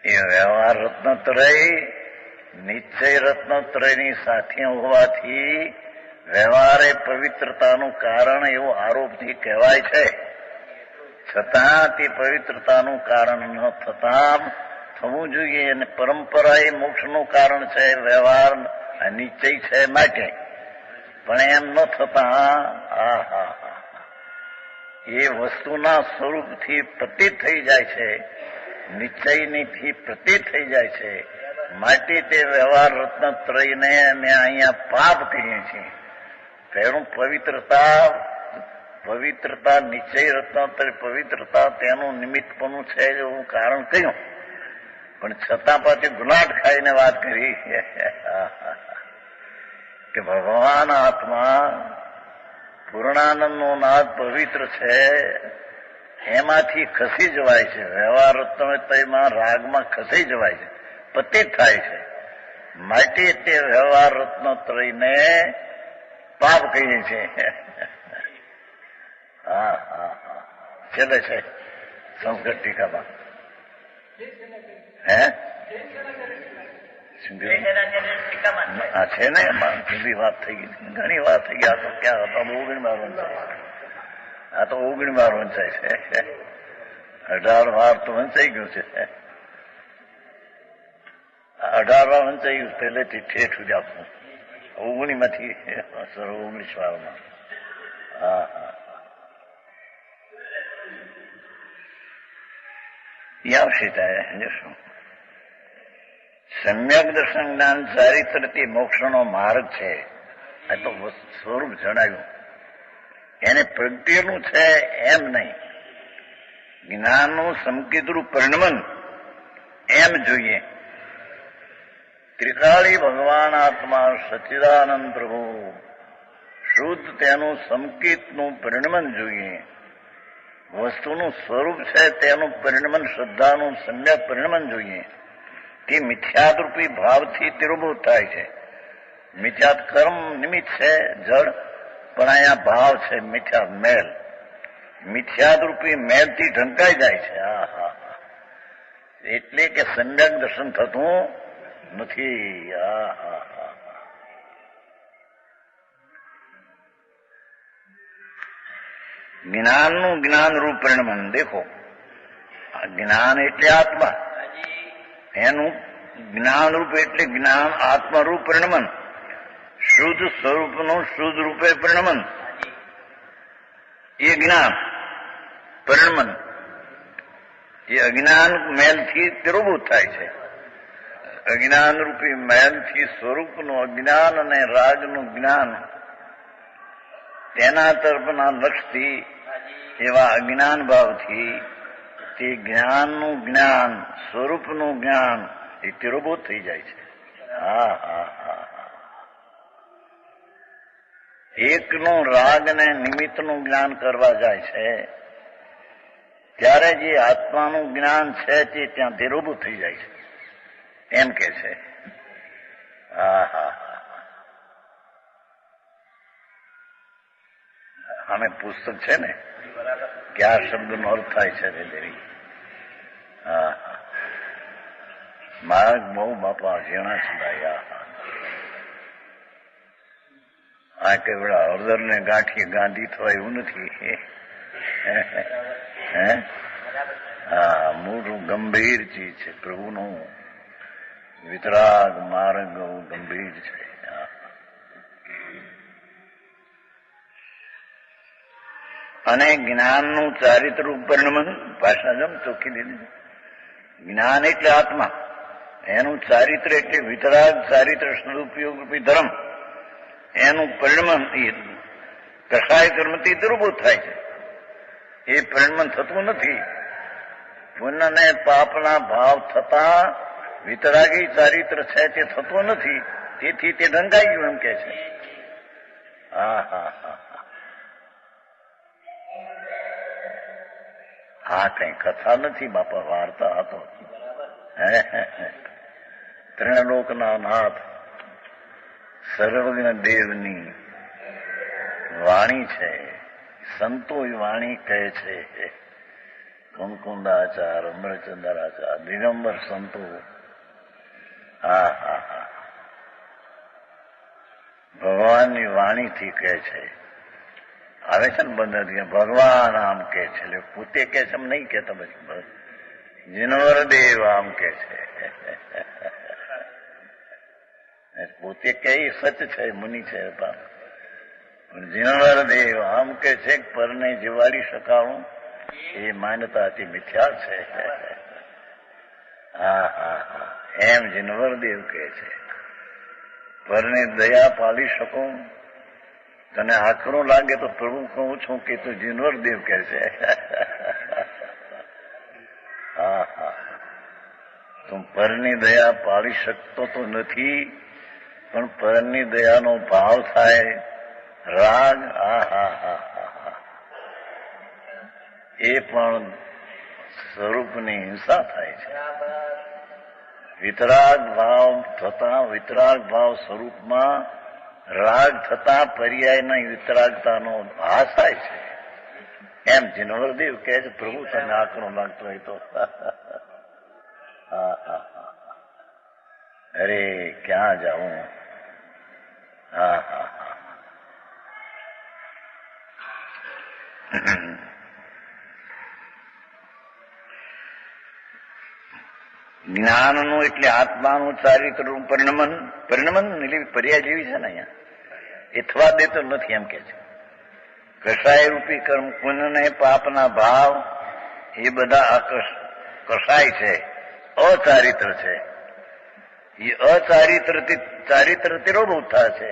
Speaker 1: એ વ્યવહાર રત્નત્રય નિશ્ચય રત્નત્રયની સાથે હોવાથી વ્યવહાર એ પવિત્રતાનું કારણ એવું આરોપથી કહેવાય છે. છતાં તે પવિત્રતાનું કારણ ન થતાં થવું જોઈએ અને પરંપરા એ મોક્ષનું કારણ છે, વ્યવહાર નિશ્ચય છે માટે. પણ એમ ન થતા એ વસ્તુના સ્વરૂપથી પ્રતીત થઈ જાય છે, નિશ્ચયનીથી પ્રતીત થઈ જાય છે. માટે તે વ્યવહાર રત્નત્રયને અમે અહીંયા પાપ કહીએ છીએ. પહેલું પવિત્રતા નિશ્ચય રત્નત્રય પવિત્રતા તેનું નિમિત્તપણું છે એવું કારણ કહ્યું, પણ છતાં પાછી ગુલાટ ખાઈને વાત કરી કે ભગવાન આત્મા પૂર્ણાનંદનો નાદ પવિત્ર છે, એમાંથી ખસી જવાય છે. વ્યવહાર રત્નત્રયમાં રાગમાં ખસી જવાય છે, પતિત થાય છે. માટે તે વ્યવહાર રત્નત્રયને પાપ કહીએ છીએ. છેલ્લે છે સંસ્કૃત ટીકામાં. હે છે ને જુદી વાત થઈ ગઈ, ઘણી વાત થઈ ગઈ. આ તો ક્યાં હતા, બહુ ઘણી વાર વંચાય. આ તો બહુ ઘણી વાર વંચાય છે. 18 વાર તો વંચાઈ ગયું છે. 18 વાર વંચાઈ ગયું પહેલેથી ઠેઠ સુધી આપવું. 19માંથી 19 વારમાં. આવશે ત્યારે જશું. સમ્યક દર્શન જ્ઞાન ચારિત્રથી મોક્ષનો માર્ગ છે. આ તો સ્વરૂપ જણાવ્યું, એને પ્રગટેલું છે એમ નહીં. જ્ઞાનનું સંકેતરૂપ પરિણમન એમ જોઈએ. ત્રિકાળી ભગવાન આત્મા સચ્ચિદાનંદ પ્રભુ શુદ્ધ તેનું સંકેતનું પરિણમન જોઈએ. વસ્તુનું સ્વરૂપ છે તેનું પરિણમન શ્રદ્ધાનું સમ્યક પરિણમન જોઈએ. તે મિથ્યાદરૂપી ભાવથી તિરુભૂત થાય છે. મિથ્યાત કર્મ નિમિત્ત છે જળ, પણ અહીંયા ભાવ છે મિથ્યા મેલ. મિથ્યાદરૂપી મેલથી ઢંકાઈ જાય છે. એટલે કે સમ્યક દર્શન થતું નથી. જ્ઞાનનું જ્ઞાન રૂપ પરિણમન દેખો. જ્ઞાન એટલે આત્મા, એનું જ્ઞાન રૂપ એટલે જ્ઞાન આત્મરૂપ પરિણમન, શુદ્ધ સ્વરૂપનું શુદ્ધ રૂપે પરિણમન, એ જ્ઞાન પરિણમન એ અજ્ઞાન મેલથી તિરોભૂત થાય છે. અજ્ઞાન રૂપી મેલથી સ્વરૂપનું અજ્ઞાન અને રાગનું જ્ઞાન, તેના તરફના લક્ષથી એવા અજ્ઞાન ભાવથી તે જ્ઞાનનું જ્ઞાન, સ્વરૂપનું જ્ઞાન એ તિરોભૂત થઈ જાય છે. એકનું રાગ ને નિમિત્તનું જ્ઞાન કરવા જાય છે ત્યારે જે આત્માનું જ્ઞાન છે તે ત્યાં તિરોભૂત થઈ જાય છે એમ કે છે. અમે પુસ્તક છે ને કે આ શબ્દનો અર્થ થાય છે દેવી. માર્ગ બહુ બાપા ઝીણા છંદાયા. આ કેવડા હળદર ને ગાંઠીએ ગાંધી થવાય એવું નથી. મોટું ગંભીર ચીજ છે. પ્રભુનું વિતરાગ માર્ગ ગંભીર છે. અને જ્ઞાનનું ચારિત્ર પરિણમન ભાષા જેમ ચોખ્ખી દીધી. જ્ઞાન એટલે આત્મા, એનું ચારિત્ર એટલે વિતરાગ ચારિત્ર સદુપયોગરૂપી ધર્મ, એનું પરિણમન એ કસાય કર્મથી તિરોભૂત થાય છે. એ પરિણમન થતું નથી. પુણ્ય ને પાપના ભાવ થતા વિતરાગી ચારિત્ર છે તે થતું નથી. તેથી તે ઢંકાઈ ગયું એમ કે છે. હા કઈ કથા નથી બાપા, વાર્તા હતો. ત્રિણલોકના નાથ સર્વજ્ઞ દેવની વાણી છે. સંતો વાણી કહે છે. કુંકુંદાચાર, અમરચંદ્રાચાર, દિગંબર સંતો ભગવાનની વાણીથી કહે છે. આવે છે ને બંધ ભગવાન આમ કે છે, એટલે પોતે કે છે એમ નહીં કેતા. પછી જીનવર દેવ આમ કે છે. પોતે કે સચ છે, મુનિ છે. જીનવર દેવ આમ કે છે. પરને જીવાડી શકાવું એ માન્યતા અતિ મિથ્યા છે. એમ જીનવર દેવ કે છે. પરને દયા પાલી શકું, તને આકરો લાગે તો પ્રભુ કહું છું કે તું જીનવર દેવ કે છે. તું પરની દયા પાળી શકતો તો નથી, પણ પરની દયાનો ભાવ થાય રાગ, એ પણ સ્વરૂપની હિંસા થાય છે. વિતરાગ ભાવ થતા, વિતરાગ ભાવ સ્વરૂપમાં રાગ થતા પર્યાયના વિતરાગતાનો ભાસ થાય છે. એમ જીનવરદેવ કહે છે. પ્રભુ તને આકરો લાગતો હોય તો અરે ક્યાં જાઉં. જ્ઞાનનું એટલે આત્માનું ચારિત્રનું પરિણમન. પરિણમન પર્યાય જેવી છે ને અહીંયા, એ થવા દેતો નથી એમ કે છે. કસાય રૂપી કર્મ, પુણ્ય ને પાપના ભાવ એ બધા કસાય છે, અચારિત્ર છે. એ ચારિત્ર તિરોભૂત થાય છે.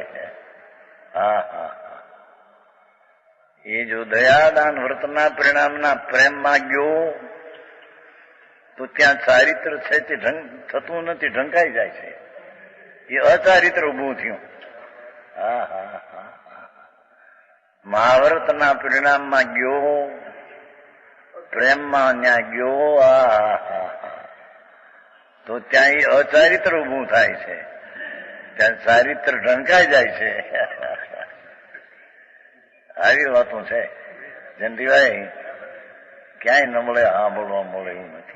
Speaker 1: એ જો દયાદાન વ્રતના પરિણામના પ્રેમમાં ગયો તો ત્યાં ચારિત્ર છે તે થતું નથી, ઢંકાઈ જાય છે. એ અચારિત્ર ઉભું થયું. મહાવ્રતના પરિણામમાં ગયો, પ્રેમમાં ત્યાં ગયો, તો ત્યાં એ અચારિત્ર ઉભું થાય છે. ત્યાં ચારિત્ર ઢંકાઈ જાય છે. આવી વાતો છે. જયંતિભાઈ ક્યાંય ન મળે, હા બોલવા મળે એવું નથી.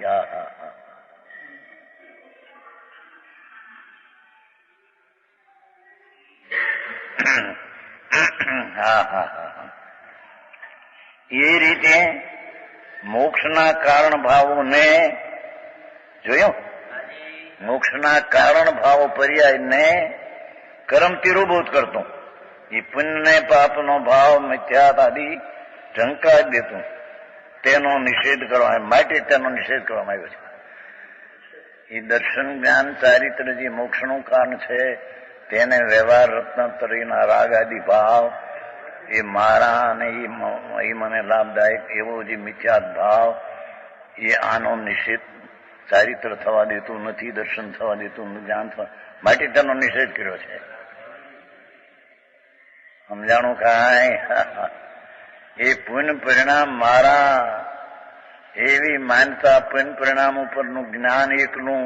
Speaker 1: હા હા હા. એ રીતે મોક્ષના કારણ ભાવોને જોયું, મોક્ષના કારણ ભાવો પર્યાયને કર્મ તીરૂભૂત કરતું. એ પુણ્ય પાપનો ભાવ મિથ્યાત આદિ ઢંકાઈ દેતું. તેનો નિષેધ કરવા માટે તેનો નિષેધ કરવામાં આવ્યો છે. એ દર્શન જ્ઞાન ચારિત્ર જે મોક્ષનું કારણ છે તેને વ્યવહાર રત્નત્રયના રાગ આદિ ભાવ, એ મારા અને એ મને લાભદાયક એવો જે મિથ્યાત ભાવ, એ આનો નિષેધ ચારિત્ર થવા દેતું નથી, દર્શન થવા દેતું જ્ઞાન થવા માટે તેનો નિષેધ કર્યો છે. સમજાણું કાંઈ? એ પુણ્ય પરિણામ મારા એવી માનતા, પુણ્ય પરિણામ ઉપરનું જ્ઞાન એકનું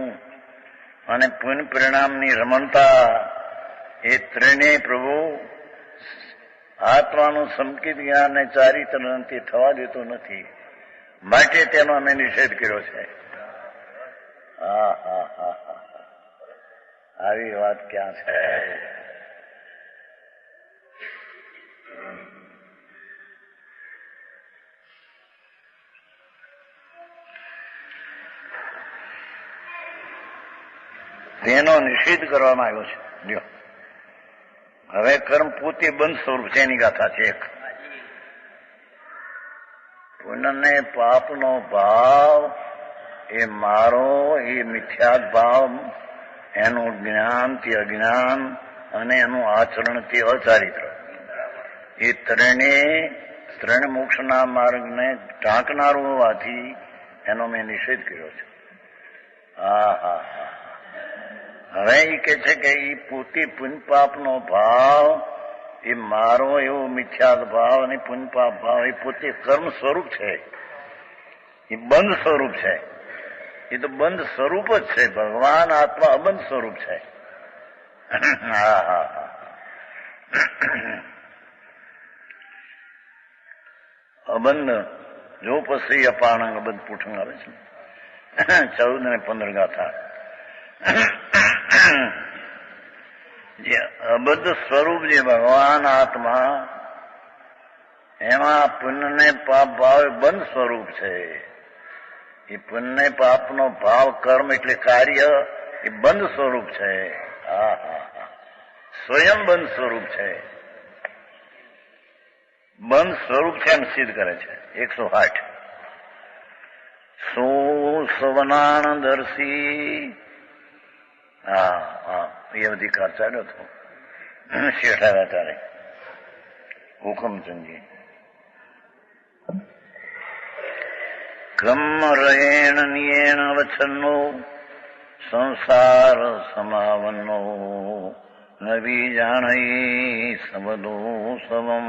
Speaker 1: અને પુણ્ય પરિણામની રમણતા, એ ત્રણેય પ્રભુ આત્માનું સંકિત જ્ઞાનને ચારિત્ર થવા દેતો નથી, માટે તેનો અમે નિષેધ કર્યો છે. હા હા હા હા, આવી વાત ક્યાં છે? તેનો નિષેધ કરવામાં આવ્યો છે. લ્યો, હવે કર્મ પોતે બંધ સ્વરૂપ છે એની ગાથા છે. એક પુણ્ય પાપનો ભાવ, એ મારો, એ મિથ્યાત ભાવ, એનું જ્ઞાન તે અજ્ઞાન અને એનું આચરણ તે અચારિત્ર, એ ત્રણ મોક્ષના માર્ગને ઢાંકનારું હોવાથી એનો મેં નિષેધ કર્યો છે. હા હા હા. હવે એ કે છે કે એ પોતે પુણ્ય પાપનો ભાવ, એ મારો એવો મિથ્યાત ભાવ અને પુણ્ય પાપ ભાવ, એ પોતે કર્મ સ્વરૂપ છે, એ બંધ સ્વરૂપ છે. એ તો બંધ સ્વરૂપ જ છે. ભગવાન આત્મા અબંધ સ્વરૂપ છે. હા હા હા. અબંધ જો પછી અપાણંગ અબંધ પૂઠંગ આવે છે. 14 અને 15 ગાથા. જે અબદ્ધ સ્વરૂપ જે ભગવાન આત્મા, એમાં પુણ્ય ને પાપ ભાવ એ બંધ સ્વરૂપ છે. એ પુણ્ય પાપનો ભાવ કર્મ એટલે કાર્ય, એ બંધ સ્વરૂપ છે. હા હા હા, સ્વયં બંધ સ્વરૂપ છે. બંધ સ્વરૂપ છે એમ સિદ્ધ કરે છે. 108 સવનાણ દર્શી. હા હા, એ અધિકાર ચાલ્યો હતો શેઠાવ્યા ત્યારે હુકમચંદજી. ક્રમ રહેણ નિયેણ વચનો સંસાર સમાવનો નવી જાણઈ સમદો સમમ.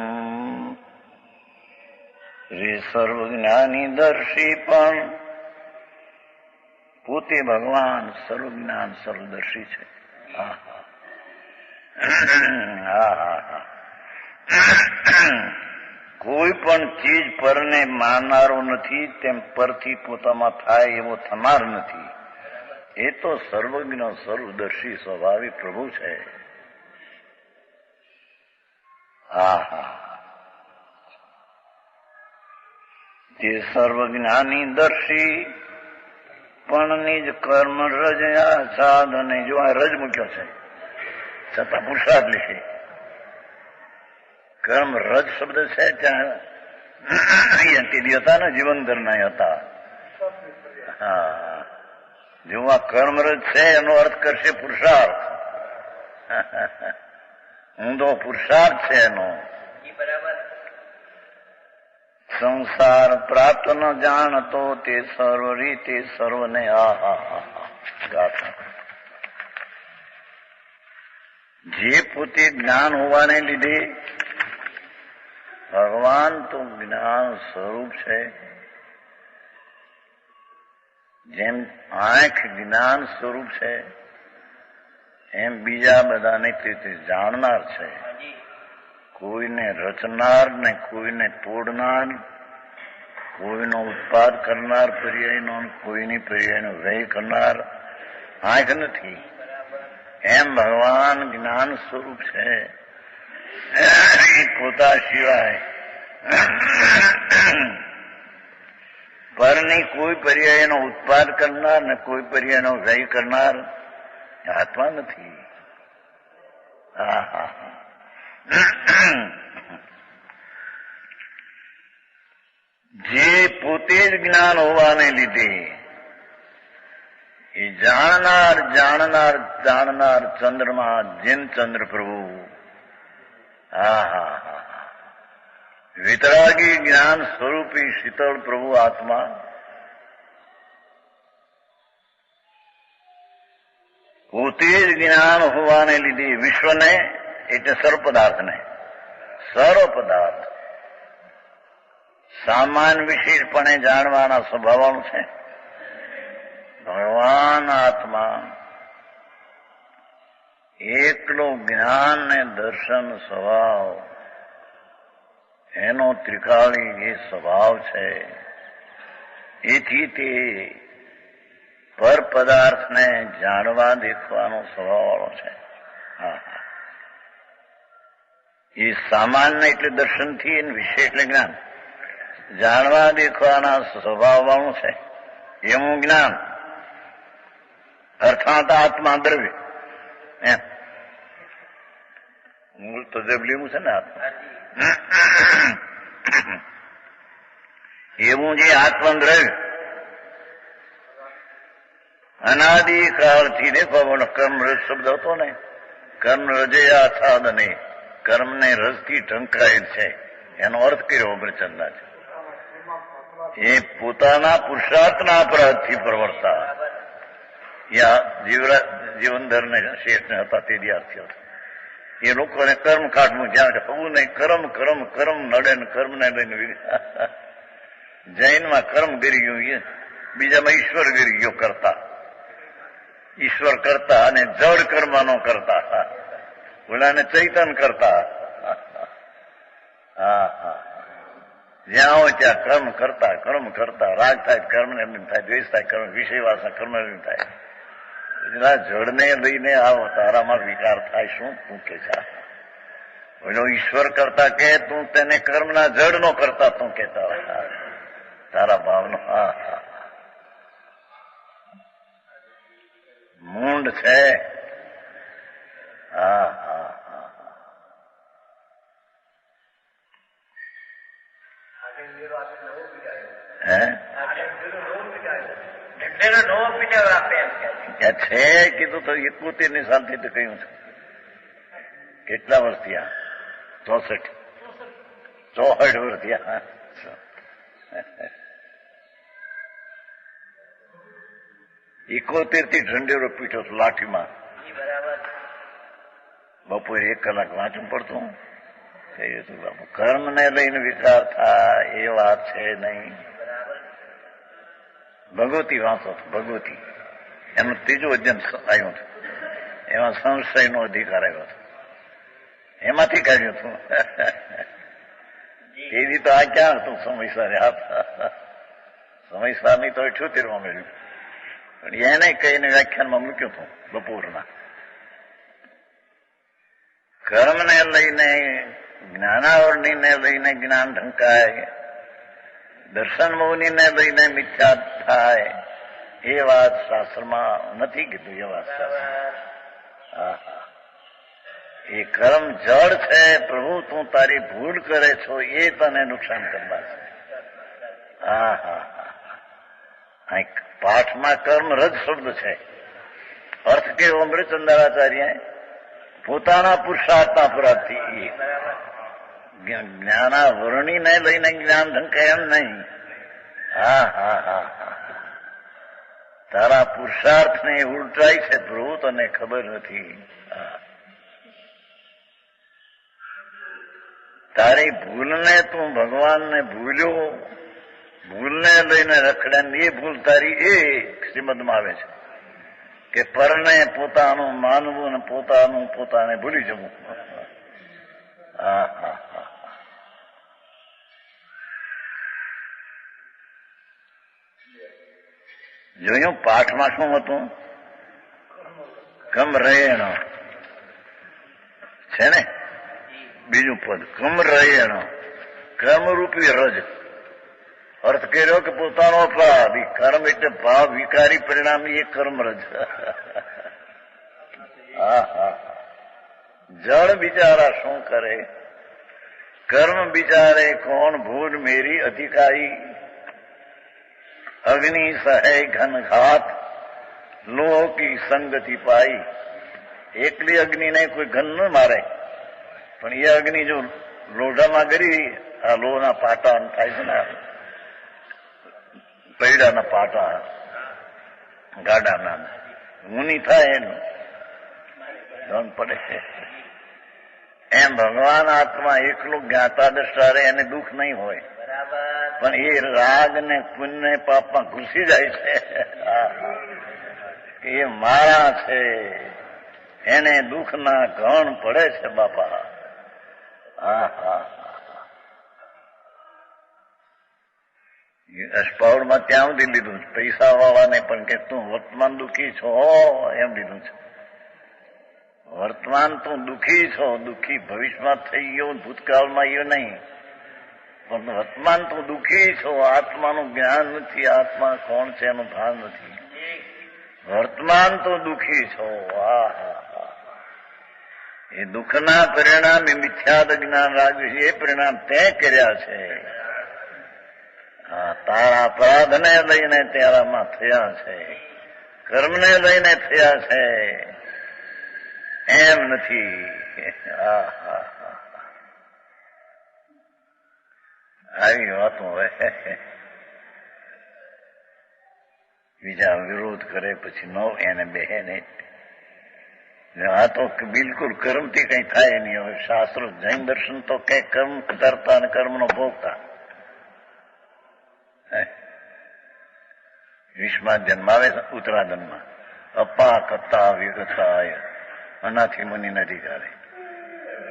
Speaker 1: રે સર્વજ્ઞાની દર્શી પણ પોતે ભગવાન સર્વજ્ઞાન સર્વદર્શી છે. હા હા હા. કોઈ પણ ચીજ પરને માનનારો નથી, તેમ પરથી પોતામાં થાય એવો થનાર નથી. એ તો સર્વજ્ઞ સર્વદર્શી સ્વભાવી પ્રભુ છે. હા હા. તે સર્વજ્ઞાની દર્શી પણ નિજ કર્મ રજ સાધને, જો આ રજ મૂક્યો છે છતાં પુરુષાર્થ લીધે. કર્મ રજ શબ્દ છે ત્યાં હતા ને, જીવનધરના હતા. હા, જો આ કર્મરજ છે એનો અર્થ કરશે પુરુષાર્થ. ઊંધો પુરુષાર્થ છે એનો. સંસાર પ્રાપ્ત ન જાણતો તે સર્વ રીતે સર્વને. ગાથા. જે પોતે જ્ઞાન હોવાને લીધે, ભગવાન તો જ્ઞાન સ્વરૂપ છે. જેમ આંખ જ્ઞાન સ્વરૂપ છે, એમ બીજા બધાને તે જાણનાર છે. કોઈને રચનાર ને કોઈને તોડનાર, કોઈનો ઉત્પાદ કરનાર પર્યાયનો, કોઈની પર્યાયનો વ્યય કરનાર આંખ નથી. એમ ભગવાન જ્ઞાન સ્વરૂપ છે પોતા સિવાય પરની કોઈ પર્યાયનો ઉત્પાદ કરનાર ને કોઈ પર્યાયનો વ્યય કરનાર આત્મા નથી. જે પોતે જ જ્ઞાન હોવાને લીધે એ જાણનાર જાણનાર જાણનાર ચંદ્રમાં જીન ચંદ્ર પ્રભુ વિતરાગી જ્ઞાન સ્વરૂપી શીતળ પ્રભુ આત્મા પોતે જ જ્ઞાન હોવાને લીધે વિશ્વને એટલે સર્વ પદાર્થને સર્વ પદાર્થ સામાન્ય વિશેષપણે જાણવાના સ્વભાવનું છે. ભગવાન આત્મા એકલો જ્ઞાન ને દર્શન સ્વભાવ એનો ત્રિકાળી જે સ્વભાવ છે એથી તે પર પદાર્થને જાણવા દેખવાનો સ્વભાવવાળો છે. એ સામાન્ય એટલે દર્શનથી વિશેષ એટલે જ્ઞાન જાણવા દેખવાના સ્વભાવવાળું છે એવું જ્ઞાન અર્થાત આત્મા દ્રવ્ય એમ મૂળ તો દ્રવ્યનું છે ને આત્મા એવું જે આત્મદ્રવ્ય અનાદિકાળથી દેખો કર્મ રજ શબ્દ હતો ને કર્મ રજયા અથાદ ને કર્મને રજથી ઢંકાયેલ છે એનો અર્થ કર્યો અમરચંદના છે. એ પોતાના પુરુષાર્થના અપરાધથી પ્રવર્તા જીવનધર ને શેઠ ને હતા તે વિદ્યાર્થીઓ એ લોકોને કર્મ કાઢવું જ્યાં કે થવું નહીં કર્મ કર્મ કર્મ નડે ને કર્મ ને લઈને જૈનમાં કર્મ ગરી ગયું બીજામાં ઈશ્વર ગરી ગયો કરતા ઈશ્વર કરતા અને જડ કર્મનો કરતા ઓલાને ચૈતન કરતા જ્યાં હોય ત્યાં કર્મ કરતા રાગ થાય કર્મ ને થાય દ્વેષ થાય કર્મ વિષય વાસના કર્મ થાય જળને લઈને આવો તારામાં વિકાર થાય શું તું કે છે ઓલો ઈશ્વર કરતા કે તું તેને કર્મના જડ નો કરતા તું કેતા તારા ભાવનો મૂંડ છે. છે કીધું તો 71 સાલથી તો કહ્યું છે. કેટલા વર્ષ થયા? 64 વર્ષ થયા. થી ઢંઢેરો પીઠો લાઠીમાં બપોરે 1 કલાક વાંચવું પડતું. કર્મ ને લઈને વિચાર થાય એ વાત છે નહીં. ભગવતી વાંચો ભગવતી એનું ત્રીજું અધ્યયન આવ્યું હતું એમાં સંશયનો અધિકાર આવ્યો હતો એમાંથી કાઢ્યું હતું. તેવી તો આ ક્યાં હતું સમયસારે સમયસારની તો 78માં મળ્યું પણ એને કહીને વ્યાખ્યાનમાં મૂક્યું હતું બપોરના. કર્મને લઈને જ્ઞાનાવરણીને લઈને જ્ઞાન ઢંકાય દર્શન મૌનીને લઈને મિથ્યા થાય એ વાત શાસ્ત્રમાં નથી કીધું. એ વાત એ કર્મ જળ છે પ્રભુ તું તારી ભૂલ કરે છો એ તને નુકસાન કરવા છે. પાઠમાં કર્મ રજ શબ્દ છે. અર્થ કેવો અમૃતચંદ્રાચાર્ય પોતાના પુરુષાર્થના અપરાધથી જ્ઞાનાવરણીને લઈને જ્ઞાન ઢંકાય એમ નહીં. તારા પુરુષાર્થને ઉલટાય છે પ્રભુ તને ખબર નથી. તારી ભૂલને તું ભગવાનને ભૂલ્યો ભૂલને લઈને રખડે એ ભૂલ તારી એ શ્રીમદમાં આવે છે કે પરને પોતાનું માનવું ને પોતાને ભૂલી જવું. જોયું પાઠમાં શું હતું? કમ રેણ છે ને બીજું પદ કમરયણ, કર્મરૂપી રજ. અર્થ કર્યો કે પોતાનો ભાવ, કર્મ એટલે ભાવ વિકારી પરિણામ, એ કર્મરજ. જળ બિચારા શું કરે? કર્મ બિચારે કોણ ભૂલ મેરી અધિકારી. અગ્નિ સહે ઘનઘાત, લોહ કી સંગતિ પાઈ. એકલી અગ્નિને કોઈ ઘન ન મારે, પણ એ અગ્નિ જો લોઢામાં ગરી, આ લોહના પાટા થાય છે ને, પૈડાના પાટા ગાડાના ઊની થાય એનું ધન પડે છે. એમ ભગવાન આત્મા એકલું જ્ઞાતા દ્રષ્ટા રહે, એને દુઃખ નહીં હોય, પણ એ રાગ ને પુણ્ય પાપમાં ઘૂસી જાય છે. એ મારા છે, એને દુઃખના ઘણ પડે છે બાપા. અષ્ટાવડમાં ત્યાં સુધી લીધું છે. પૈસા વાળાને પણ કે તું વર્તમાન દુઃખી છો એમ લીધું છે. વર્તમાન તું દુઃખી છો, દુઃખી ભવિષ્યમાં થઈ ગયો, ભૂતકાળમાં ગયો નહીં, પણ વર્તમાન તું દુઃખી છો. આત્માનું જ્ઞાન નથી, આત્મા કોણ છે એનું ભાન નથી. વર્તમાન તો દુઃખી છો. એ દુઃખના પરિણામે મિથ્યાદ જ્ઞાન રાખ્યું છે, એ પરિણામ તે કર્યા છે. તારા અપરાધને લઈને તારામાં થયા છે, કર્મને લઈને થયા છે, એમ નથી. આવી વાતો હોય. બીજા વિરોધ કરે પછી ન એને બેહે નહીં. આ તો બિલકુલ કર્મથી કઈ થાય નહીં. હવે શાસ્ત્રો જૈન દર્શન તો કઈ કર્મ કરતા અને કર્મનો ભોગતા. વિશ્વમાં જન્માવે ઉત્તરાદનમાં અપા કત્તા વિગતાય અનાથી મુનિ અધિકારે.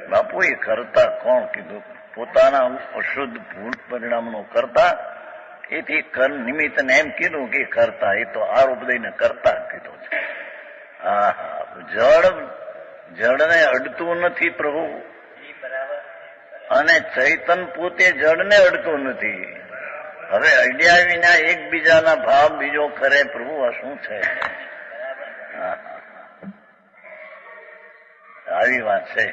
Speaker 1: બાપુ એ કરતા કોણ કીધું? પોતાના અશુદ્ધ ભૂલ પરિણામનો કરતા. એથી કર્મ નિમિત્તને એમ કીધું કે કરતા, એ તો આરોપ દઈને કરતા કીધો છે. જળને અડતું નથી પ્રભુ, અને ચૈતન પોતે જળને અડતું નથી. હવે અડ્યા વિના એકબીજાના ભાવ બીજો કરે પ્રભુ, આ શું છે? આવી વાત છે.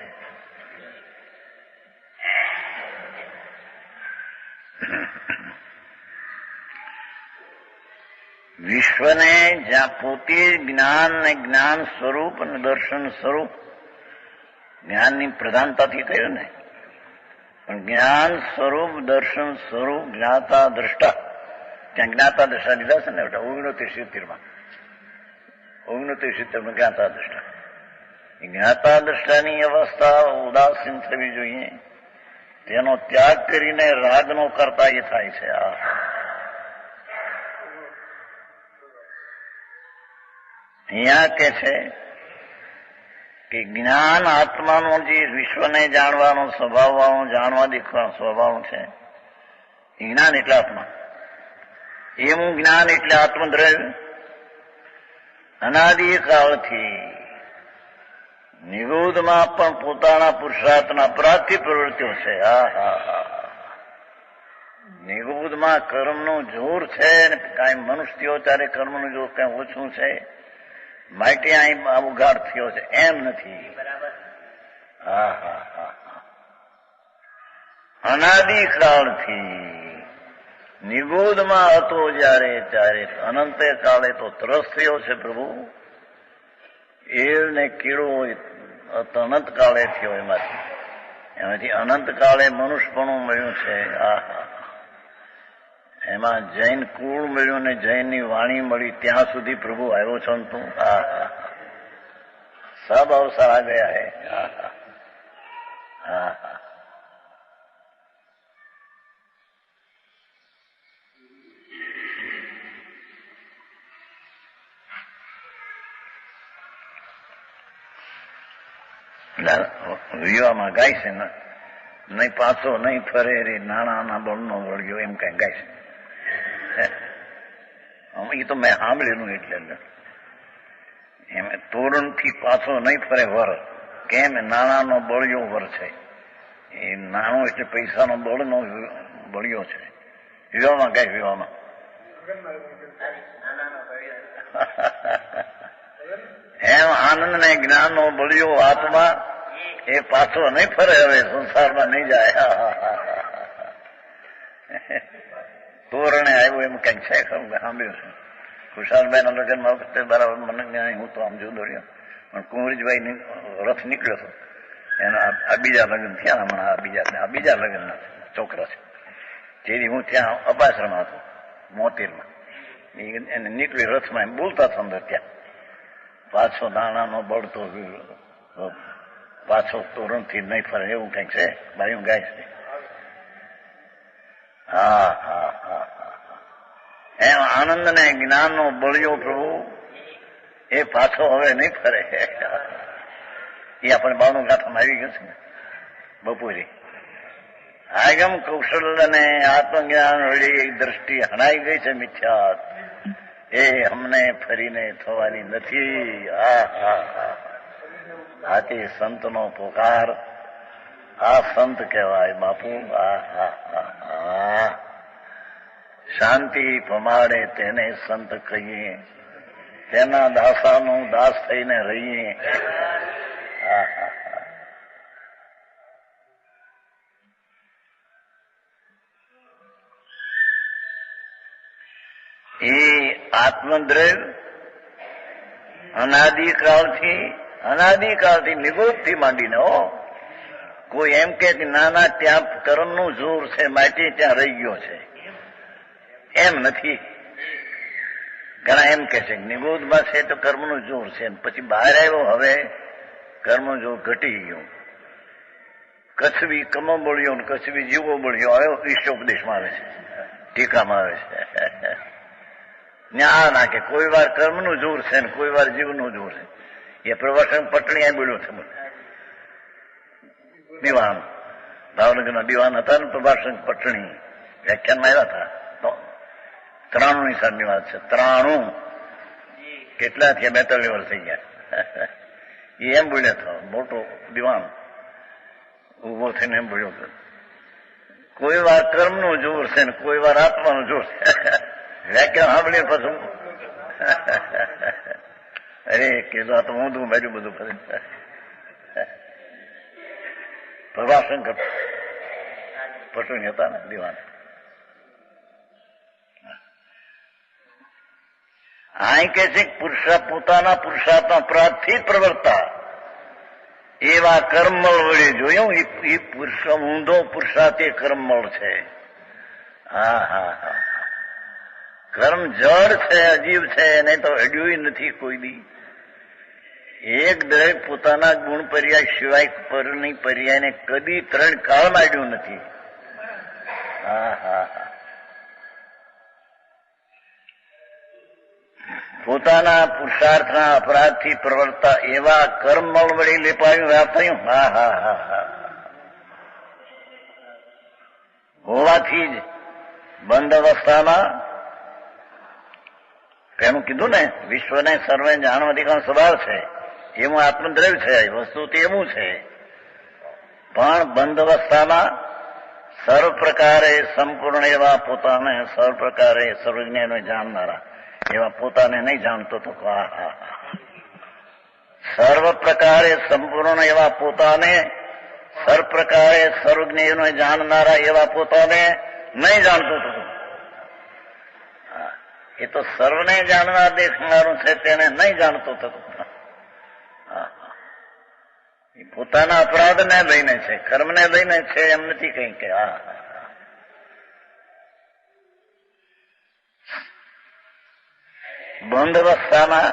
Speaker 1: વિશ્વને જ્યાં પોતે જ્ઞાન ને જ્ઞાન સ્વરૂપ અને દર્શન સ્વરૂપ, જ્ઞાનની પ્રધાનતાથી થયું ને, પણ જ્ઞાન સ્વરૂપ દર્શન સ્વરૂપ જ્ઞાતા દ્રષ્ટા, ત્યાં જ્ઞાતા દ્રષ્ટા લીધા છે ને 1970માં 1970 જ્ઞાતા દ્રષ્ટા. જ્ઞાતા દ્રષ્ટાની અવસ્થા ઉદાસીન થવી જોઈએ. તેનો ત્યાગ કરીને રાગનો કરતા એ થાય છે. અહીંયા કે છે કે જ્ઞાન આત્માનો જે વિશ્વને જાણવાનો સ્વભાવવાળું, જાણવા દેખવાનો સ્વભાવ છે, એ જ્ઞાન એટલે આત્મા. એવું જ્ઞાન એટલે આત્મદ્રવ્ય અનાદિકાળથી નિગૂઢમાં પણ પોતાના પુરુષાર્થના અપરાધથી પ્રવૃત્તિઓ છે. નિગૂઢમાં કર્મનું જોર છે, ને કાંઈ મનુષ્યો ત્યારે કર્મનું જોર કઈ ઓછું છે, માટે અહીં ઉઘાડ થયો છે એમ નથી. અનાદિકાળથી નિગૂઢમાં હતો જયારે, ત્યારે અનંતે કાળે તો ત્રસ થયો છે પ્રભુ. એને કીડો અનંત કાળે થયો, એમાંથી અનંત કાળે મનુષ્યપણું મળ્યું છે. એમાં જૈન કુળ મળ્યું ને જૈનની વાણી મળી, ત્યાં સુધી પ્રભુ આવ્યો છો ને તું. સબ અવસર આ ગયા હે. વિવાહમાં ગાય છે ને, નહીં પાછો નહીં ફરે રે નાણાના બળનો વળગ્યો, એમ કઈ ગાય છે. એ તો મેં સાંભળેલું. એટલે એમ તોરણથી પાછો નહીં ફરે વર, કેમ નાણાનો બળિયો વર છે. એ નાનો એટલે પૈસાનો બળનો બળ્યો છે. વિવાહમાં કઈ વિવાહમાં એમ આનંદ ને જ્ઞાન નો બળ્યો આત્મા એ પાછો નહીં ફરે, હવે સંસારમાં નહીં જાય. તોરણે આવ્યો એમ કઈક છે ખરું સાંભળ્યું છે. ખુશાલભાઈ ના લગ્ન વખતે બરાબર મને જ્ઞાન, હું તો આમ જોતો રહ્યો, પણ કુંવરીજભાઈ રથ નીકળ્યો હતો એનો. આ બીજા લગ્ન થયા હમણાં, આ બીજા લગ્ન છોકરા છે. જેથી હું ત્યાં અબાશ્રમમાં હતો મોતીરમાં, એને નીકળી રથમાં એમ બોલતા હતા અંદર ત્યાં, પાછો દાણાનો બળતો પાછો તોરણથી નહીં ફરે એવું કઈક છે. બાયું ગાય છે. હા હા હા એમ આનંદ ને જ્ઞાન નો બળ્યો પ્રભુ એ પાછો હવે નહીં ફરે. એ આપણે બાવનું ગાથામાં આવી ગયું છે ને બપોરે. આગમ કૌશલ અને આત્મજ્ઞાન વળી દ્રષ્ટિ હણાઈ ગઈ છે મિથ્યા, એ અમને ફરીને થવાની નથી. આથી સંતનો પોકાર, આ સંત કહેવાય બાપુ. શાંતિ પમાડે તેને સંત કહીએ, તેના દાસાનું દાસ થઈને રહીએ. એ આત્મદ્રવ અનાદિકાળથી નિગોદથી માંડીને કોઈ એમ કે નાના ત્યાં કર્મનું જોર છે માટે ત્યાં રહી ગયો છે, એમ નથી. ઘણા એમ કે છે નિગોદમાં છે તો કર્મનું જોર છે, પછી બહાર આવ્યો હવે કર્મનું જોર ઘટી ગયું. કચ્છવી કમો બોલ્યો, કચ્છવી જીવો બોલ્યો, આવ્યો ઈષ્ટોપદેશમાં આવે છે, ટીકામાં આવે છે. આ ના કે કોઈ વાર કર્મનું જોર છે ને કોઈ વાર જીવનું જોર છે. એ પ્રવાસન પટણી બોલ્યો છે મને. દિવાન ભાવનગરના દિવાન હતા ને પ્રભાસન પટણી, વ્યાખ્યાનમાં આવ્યા હતા. 93 ની સાલની વાત છે. 93 કેટલા થયા, 42 વર્ષ થઈ ગયા. એ એમ બોલ્યા હતા, મોટો દિવાન ઉભો થઈને એમ બોલ્યો હતો, કોઈ વાર કર્મનું જોર છે ને કોઈ વાર આત્માનું જોર છે. વ્યાખ્યાન સાંભળીએ પછી અરે કીધું આ તો ઊંધું મેળ્યું બધું કરે. પ્રભાશંકર પટણી હતા ને દિવાન. અહીં કે છે પોતાના પુરુષાર્થના અપરાધથી જ પ્રવર્તા એવા કર્મમળ વડે જોયું. એ ઊંધો પુરુષાર્થ એ કર્મમળ છે. હા કર્મ જડ છે, અજીવ છે, એને તો અડ્યું નથી કોઈ દી. એક દરેક પોતાના ગુણ પર્યાય સિવાય પરની પર્યાયને કદી 3 કાળમાં અડ્યું નથી. પોતાના પુરુષાર્થના અપરાધથી પ્રવર્તા એવા કર્મમળ વળી લેપાયું વ્યાપાયું. હોવાથી જ બંધ અવસ્થામાં એનું કીધું ને, વિશ્વને સર્વે જાણવા અધિકાર સ્વભાવ છે, એમાં આત્મદ્રવ્ય છે. વસ્તુ તે એવું છે, પણ બંધ અવસ્થામાં સર્વ પ્રકારે સંપૂર્ણ એવા પોતાને, સર્વ પ્રકારે સર્વજ્ઞને જાણનારા એવા પોતાને નહીં જાણતો તો સર્વ પ્રકારે સંપૂર્ણ એવા પોતાને, સર્વ પ્રકારે સર્વજ્ઞને જાણનારા એવા પોતાને નહીં જાણતો તો. એ તો સર્વને જાણનાર દેખનારું છે, તેને નહીં જાણતો થતો. એ પોતાના અપરાધને લઈને છે, કર્મને લઈને છે, એમ નથી કઈ કે. બંધ અવસ્થામાં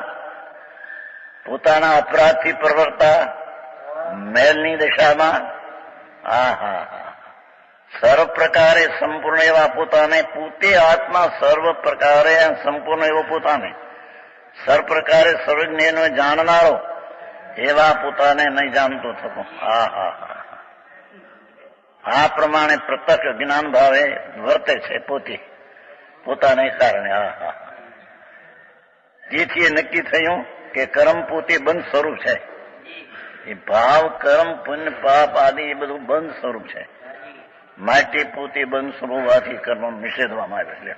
Speaker 1: પોતાના અપરાધથી પ્રવર્તા મેલની દશામાં સર્વ પ્રકારે સંપૂર્ણ એવા પોતાને, પોતે આત્મા સર્વ પ્રકારે સંપૂર્ણ એવો પોતાને, સર્વ પ્રકારે સર્વજ્ઞનો જાણનારો એવા પોતાને નહીં જાણતો થતો. આ પ્રમાણે પ્રત્યક્ષ જ્ઞાન ભાવે વર્તે છે પોતે, પોતાને કારણે. તેથી એ નક્કી થયું કે કર્મ પોતે બંધ સ્વરૂપ છે. એ ભાવ, કર્મ, પુણ્ય, પાપ આદિ એ બધું બંધ સ્વરૂપ છે. માટી પોતે બંધ સ્વરૂપ હોવાથી કર્મ નિષેધવામાં આવે છે.